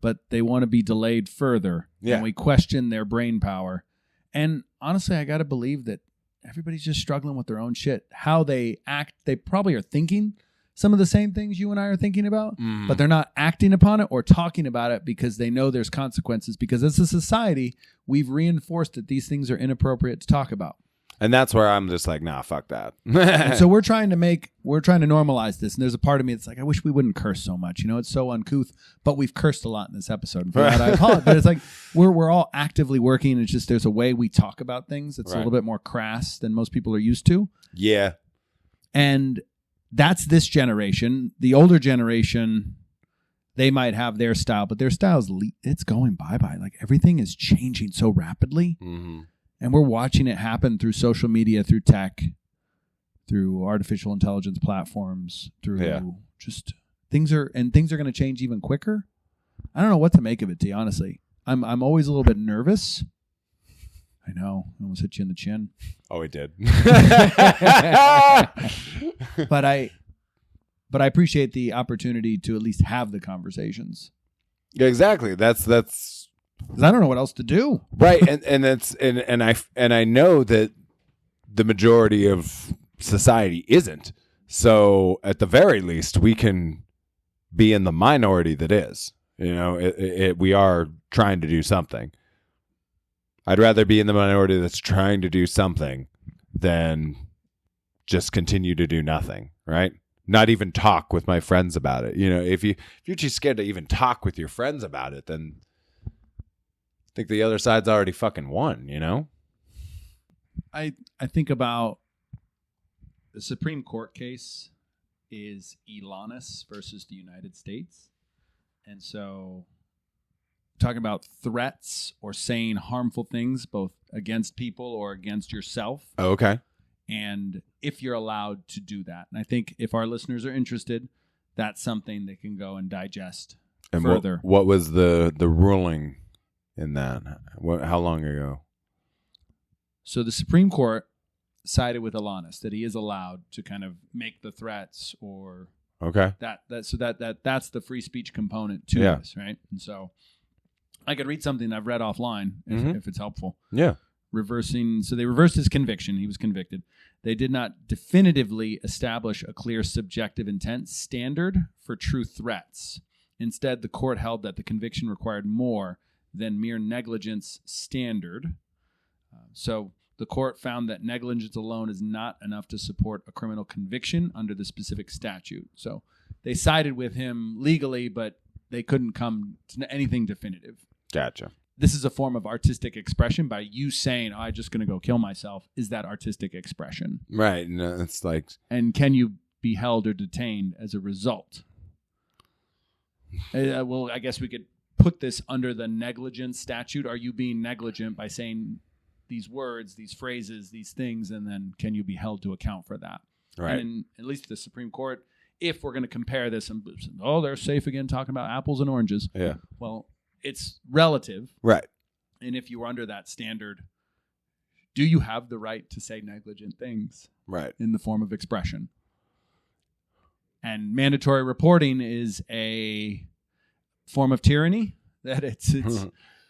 but they want to be delayed further. Yeah. And we question their brain power. And honestly, I got to believe that everybody's just struggling with their own shit. How they act, they probably are thinking some of the same things you and I are thinking about, but they're not acting upon it or talking about it because they know there's consequences. Because as a society, we've reinforced that these things are inappropriate to talk about. And that's where I'm just like, nah, fuck that. And so we're trying to normalize this. And there's a part of me that's like, I wish we wouldn't curse so much. It's so uncouth, but we've cursed a lot in this episode. And for that, I apologize. But it's like, we're all actively working. It's just, there's a way we talk about things that's a little bit more crass than most people are used to. Yeah. And that's this generation. The older generation, they might have their style, but their style's it's going bye-bye. Like, everything is changing so rapidly. Mm-hmm. And we're watching it happen through social media, through tech, through artificial intelligence platforms, through just things are going to change even quicker. I don't know what to make of it, T, honestly. I'm always a little bit nervous. I know. I almost hit you in the chin. Oh, it did. But I appreciate the opportunity to at least have the conversations. Yeah, exactly. That's because I don't know what else to do. Right. And I know that the majority of society isn't. So at the very least, we can be in the minority that is. We are trying to do something. I'd rather be in the minority that's trying to do something than just continue to do nothing, right? Not even talk with my friends about it. If you're too scared to even talk with your friends about it, then I think the other side's already fucking won, I think about the Supreme Court case is Elanis versus the United States. And so talking about threats or saying harmful things both against people or against yourself. Oh, okay. And if you're allowed to do that. And I think if our listeners are interested, that's something they can go and digest and further. What was the ruling in that? How long ago? So the Supreme Court sided with Elanis that he is allowed to kind of make the threats or okay. That's the free speech component to this, right? And so I could read something I've read offline if it's helpful. Yeah. So they reversed his conviction. He was convicted. They did not definitively establish a clear subjective intent standard for true threats. Instead, the court held that the conviction required more than mere negligence standard. So the court found that negligence alone is not enough to support a criminal conviction under the specific statute. So they sided with him legally, but they couldn't come to anything definitive. Gotcha. This is a form of artistic expression by you saying, I'm just going to go kill myself. Is that artistic expression? Right. No, it's like... And can you be held or detained as a result? Well, I guess we could put this under the negligence statute. Are you being negligent by saying these words, these phrases, these things, and then can you be held to account for that? Right. And at least the Supreme Court, if we're going to compare this, and they're safe again talking about apples and oranges. Yeah. Well, it's relative. Right. And if you were under that standard, do you have the right to say negligent things? Right. In the form of expression? And mandatory reporting is a form of tyranny, that it's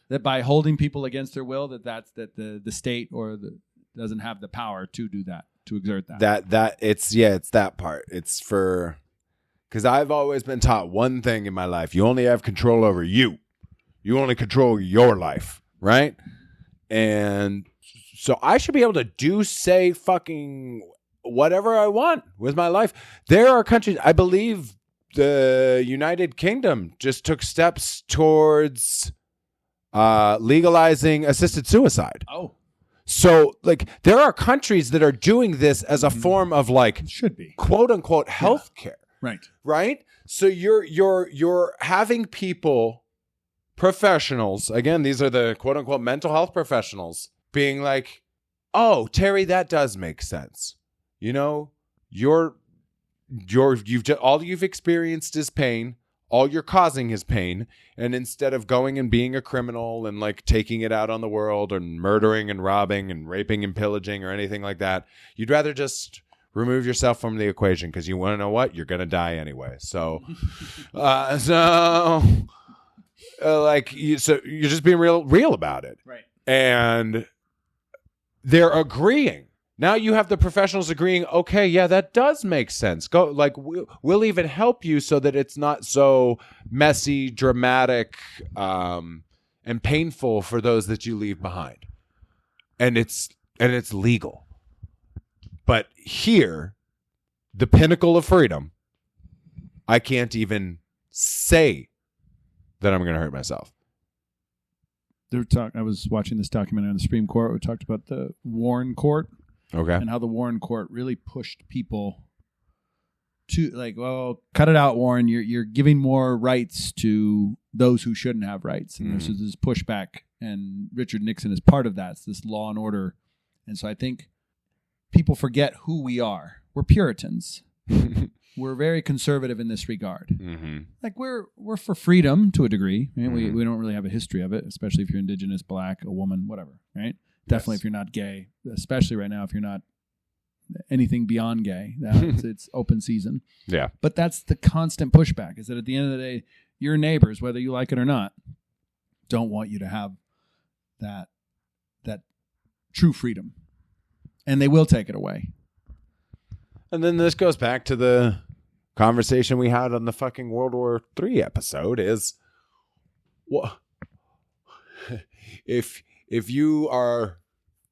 that by holding people against their will, that the state or doesn't have the power to do that, to exert that. It's that part. It's for, because I've always been taught one thing in my life: you only have control over you. You only control your life, right? And so I should be able to say fucking whatever I want with my life. There are countries, I believe the United Kingdom just took steps towards legalizing assisted suicide. Oh. So, like, there are countries that are doing this as a form of, like, it should be quote unquote health care. Right. Right. So you're having people professionals, again, these are the quote unquote mental health professionals, being like, oh, Terry, that does make sense. You know, all you've experienced is pain. All you're causing is pain. And instead of going and being a criminal and like taking it out on the world and murdering and robbing and raping and pillaging or anything like that, you'd rather just remove yourself from the equation because you want to know what? You're going to die anyway. So, so you're just being real about it. Right. And they're agreeing. Now you have the professionals agreeing, okay, yeah, that does make sense. Go, like, we'll even help you so that it's not so messy, dramatic, and painful for those that you leave behind. And it's legal. But here, the pinnacle of freedom, I can't even say that I'm going to hurt myself. I was watching this documentary on the Supreme Court. We talked about the Warren Court. Okay. And how the Warren Court really pushed people to like, well, cut it out, Warren. You're giving more rights to those who shouldn't have rights. And there's this pushback. And Richard Nixon is part of that. It's this law and order. And so I think people forget who we are. We're Puritans. We're very conservative in this regard. Mm-hmm. Like we're for freedom to a degree. Right? We don't really have a history of it, especially if you're indigenous, black, a woman, whatever. Right. Definitely, yes. If you're not gay, especially right now, if you're not anything beyond gay, it's open season. Yeah. But that's the constant pushback, is that at the end of the day, your neighbors, whether you like it or not, don't want you to have that true freedom. And they will take it away. And then this goes back to the conversation we had on the fucking World War III episode is, well, if you are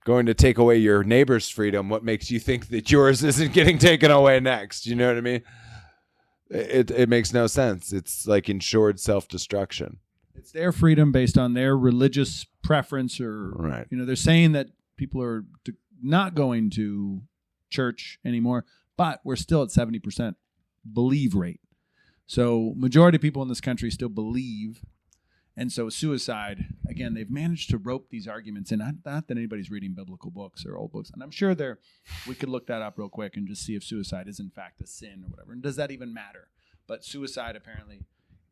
going to take away your neighbor's freedom, what makes you think that yours isn't getting taken away next? You know what I mean? It makes no sense. It's like ensured self-destruction. It's their freedom based on their religious preference, or right. You know, they're saying that people are not going to church anymore, but we're still at 70% believe rate. So majority of people in this country still believe. And so suicide, again, they've managed to rope these arguments in. Not that anybody's reading biblical books or old books. And I'm sure we could look that up real quick and just see if suicide is in fact a sin or whatever. And does that even matter? But suicide apparently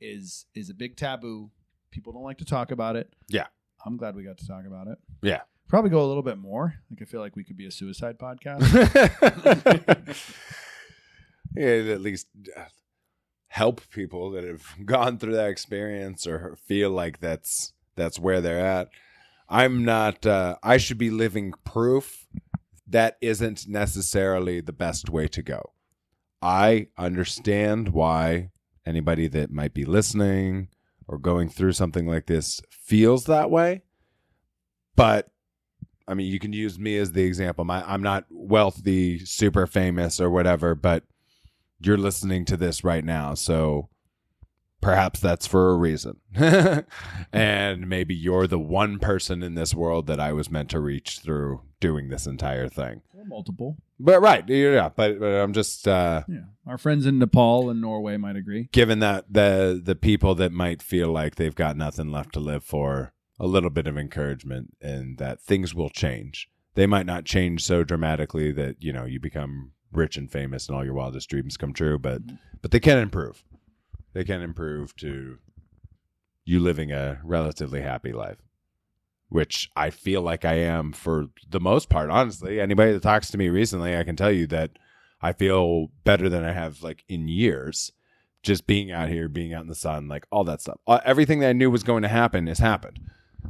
is a big taboo. People don't like to talk about it. Yeah. I'm glad we got to talk about it. Yeah. Probably go a little bit more. Like I feel like we could be a suicide podcast. Yeah, at least help people that have gone through that experience or feel like that's where they're at. I'm not, I should be living proof that isn't necessarily the best way to go. I understand why anybody that might be listening or going through something like this feels that way. But I mean, you can use me as the example. I'm not wealthy, super famous or whatever, but you're listening to this right now, so perhaps that's for a reason. And maybe you're the one person in this world that I was meant to reach through doing this entire thing. Or multiple. But right, yeah, but I'm just... yeah, our friends in Nepal and Norway might agree. Given that the people that might feel like they've got nothing left to live for, a little bit of encouragement and that things will change. They might not change so dramatically that, you know, you become rich and famous and all your wildest dreams come true, but they can improve. They can improve to you living a relatively happy life, which I feel like I am for the most part. Honestly, anybody that talks to me recently, I can tell you that I feel better than I have like in years. Just being out here, being out in the sun, like all that stuff. Everything that I knew was going to happen has happened.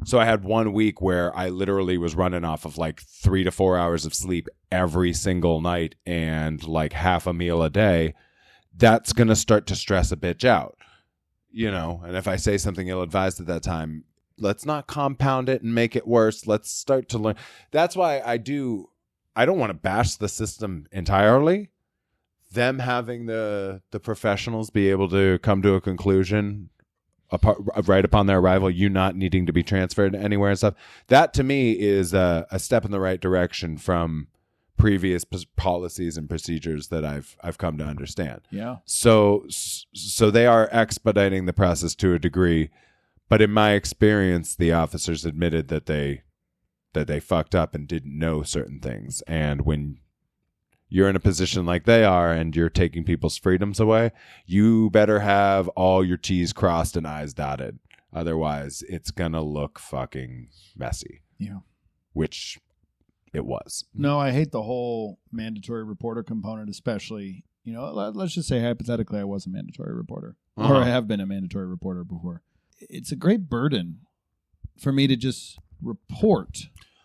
So I had 1 week where I literally was running off of like 3 to 4 hours of sleep every single night and like half a meal a day. That's going to start to stress a bitch out, you know? And if I say something ill-advised at that time, let's not compound it and make it worse. Let's start to learn. That's why I don't want to bash the system entirely. Them having the professionals be able to come to a conclusion right upon their arrival, you not needing to be transferred anywhere and stuff. That to me is a step in the right direction from previous policies and procedures that I've come to understand. Yeah. So they are expediting the process to a degree, But in my experience, the officers admitted that they fucked up and didn't know certain things. And when you're in a position like they are and you're taking people's freedoms away, you better have all your T's crossed and I's dotted. Otherwise, it's going to look fucking messy. Yeah. Which it was. No, I hate the whole mandatory reporter component, especially, let's just say hypothetically I was a mandatory reporter. Or I have been a mandatory reporter before. It's a great burden for me to just report.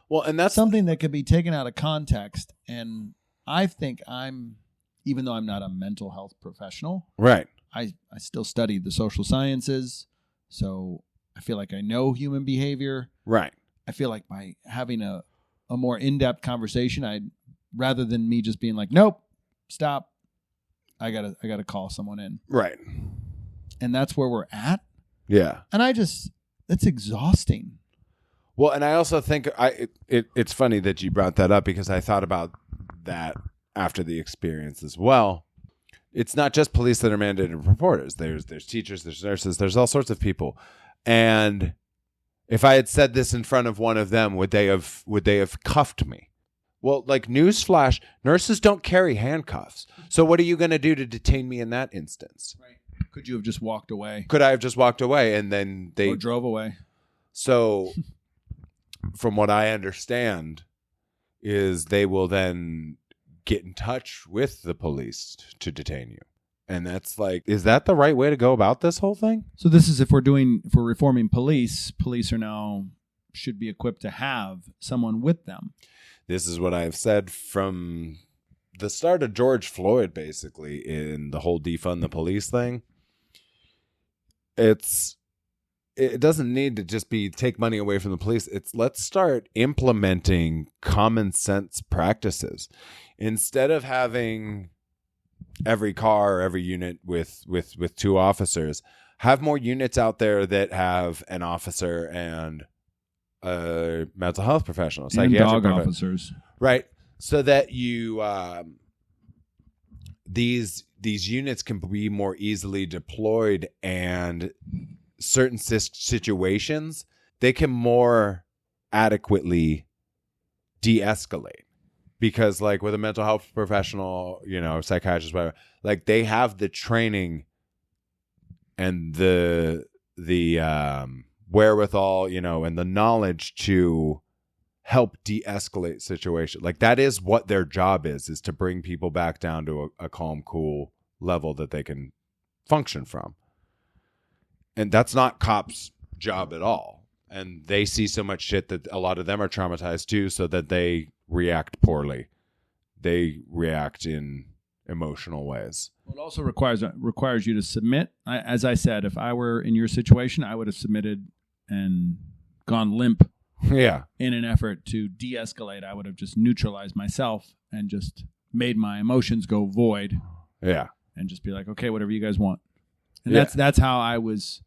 Well, and that's something that could be taken out of context. And I think even though I'm not a mental health professional, right, I still study the social sciences. So I feel like I know human behavior. Right. I feel like by having a more in-depth conversation, rather than me just being like, nope, stop, I gotta call someone in. Right. And that's where we're at. Yeah. And that's exhausting. Well, and I also think it's funny that you brought that up because I thought about that after the experience as well. It's not just police that are mandated reporters. There's teachers, there's nurses, there's all sorts of people. And if I had said this in front of one of them, would they have cuffed me? Well, like newsflash, nurses don't carry handcuffs. So what are you going to do to detain me in that instance? Right. Could you have just walked away? Could I have just walked away and then they drove away? So from what I understand is they will then get in touch with the police to detain you. And that's like, is that the right way to go about this whole thing? So this is if we're reforming police are now should be equipped to have someone with them. This is what I've said from the start of George Floyd, basically, in the whole defund the police thing. It doesn't need to just be take money away from the police. It's let's start implementing common sense practices. Instead of having every car or every unit with 2 officers, have more units out there that have an officer and a mental health professional, and dog officers, right? So that you these units can be more easily deployed, and certain situations they can more adequately de-escalate. Because like with a mental health professional, psychiatrist, whatever, like they have the training and the wherewithal, and the knowledge to help de-escalate situation. Like that is what their job is to bring people back down to a calm, cool level that they can function from. And that's not cops' job at all. And they see so much shit that a lot of them are traumatized too, so that they react poorly. They react in emotional ways. Well, it also requires you to submit. As I said, if I were in your situation, I would have submitted and gone limp. Yeah. In an effort to de-escalate, I would have just neutralized myself and just made my emotions go void. Yeah. And just be like, okay, whatever you guys want. And that's how I was.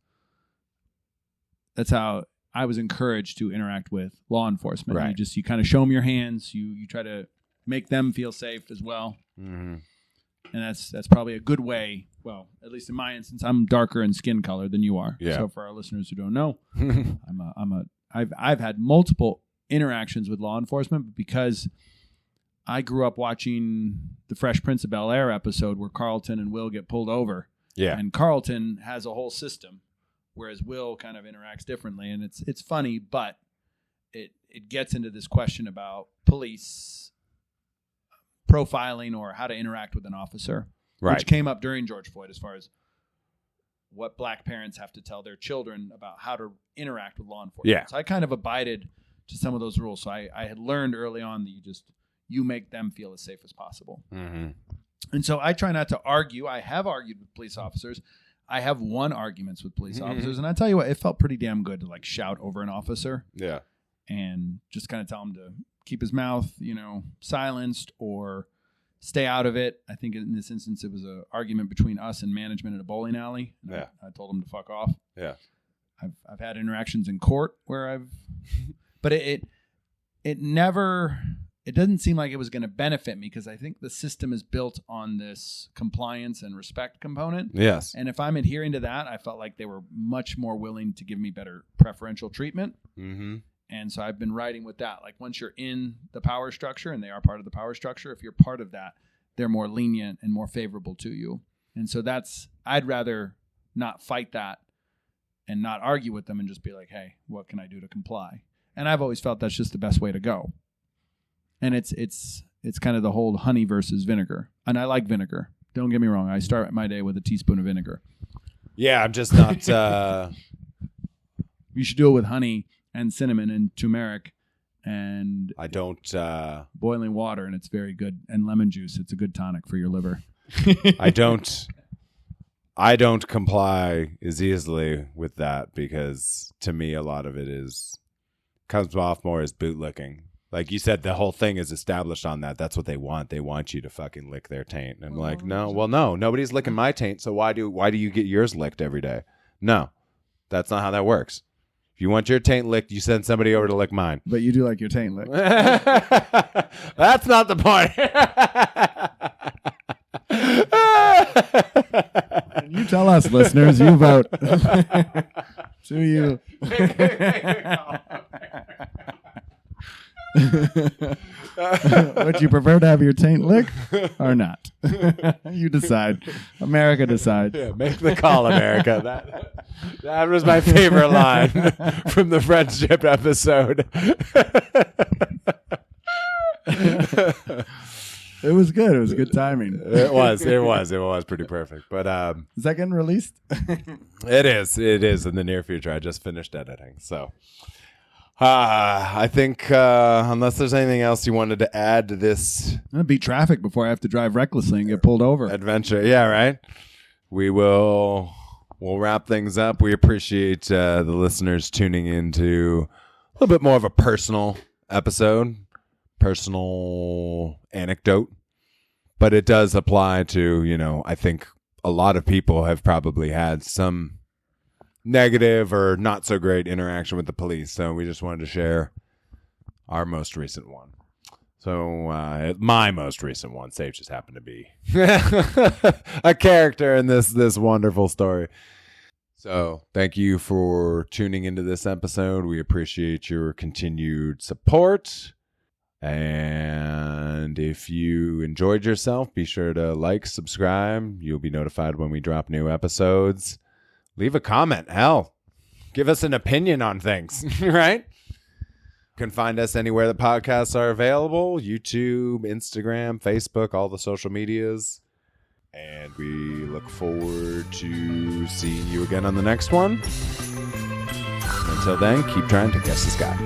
That's how I was encouraged to interact with law enforcement. Right. You kind of show them your hands. You try to make them feel safe as well. Mm-hmm. And that's probably a good way. Well, at least in my instance, I'm darker in skin color than you are. Yeah. So for our listeners who don't know, I've had multiple interactions with law enforcement, but because I grew up watching the Fresh Prince of Bel-Air episode where Carlton and Will get pulled over. Yeah. And Carlton has a whole system, whereas Will kind of interacts differently. And it's funny, but it gets into this question about police profiling or how to interact with an officer, right, which came up during George Floyd as far as what black parents have to tell their children about how to interact with law enforcement. Yeah. So I kind of abided to some of those rules. So I had learned early on that you make them feel as safe as possible. Mm-hmm. And so I try not to argue. I have argued with police officers. I have won arguments with police officers. And I tell you what, it felt pretty damn good to like shout over an officer. Yeah. And just kind of tell him to keep his mouth, silenced or stay out of it. I think in this instance, it was an argument between us and management at a bowling alley. Yeah. I told him to fuck off. Yeah. I've had interactions in court where but it never it doesn't seem like it was going to benefit me because I think the system is built on this compliance and respect component. Yes. And if I'm adhering to that, I felt like they were much more willing to give me better preferential treatment. Mm-hmm. And so I've been riding with that. Like once you're in the power structure, and they are part of the power structure, if you're part of that, they're more lenient and more favorable to you. And so I'd rather not fight that and not argue with them and just be like, hey, what can I do to comply? And I've always felt that's just the best way to go. And it's kind of the whole honey versus vinegar. And I like vinegar. Don't get me wrong. I start my day with a teaspoon of vinegar. Yeah, I'm just not... You should do it with honey and cinnamon and turmeric and I don't boiling water, and it's very good. And lemon juice. It's a good tonic for your liver. I don't comply as easily with that because to me a lot of it comes off more as bootlicking. Like you said, the whole thing is established on that. That's what they want. They want you to fucking lick their taint. And I'm like, no, nobody's licking my taint. So why do you get yours licked every day? No, that's not how that works. If you want your taint licked, you send somebody over to lick mine. But you do like your taint licked. That's not the point. You tell us, listeners. You vote. To you. Would you prefer to have your taint licked or not? You decide. America decides. Yeah, make the call, America. That was my favorite line from the friendship episode. It was good. It was good timing. It was pretty perfect. But is that getting released? It is in the near future. I just finished editing, so I think unless there's anything else you wanted to add to this, I'm gonna beat traffic before I have to drive recklessly and get pulled over. Adventure, yeah, right. We'll wrap things up. We appreciate the listeners tuning into a little bit more of a personal episode. Personal anecdote, but it does apply to, I think a lot of people have probably had some negative or not so great interaction with the police. So we just wanted to share our most recent one. So my most recent one, Saif just happened to be a character in this wonderful story. So thank you for tuning into this episode. We appreciate your continued support. And if you enjoyed yourself, be sure to like, subscribe. You'll be notified when we drop new episodes. Leave a comment. Hell, give us an opinion on things, right? You can find us anywhere the podcasts are available. YouTube, Instagram, Facebook, all the social medias. And we look forward to seeing you again on the next one. Until then, keep trying to guess the sky.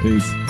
Peace.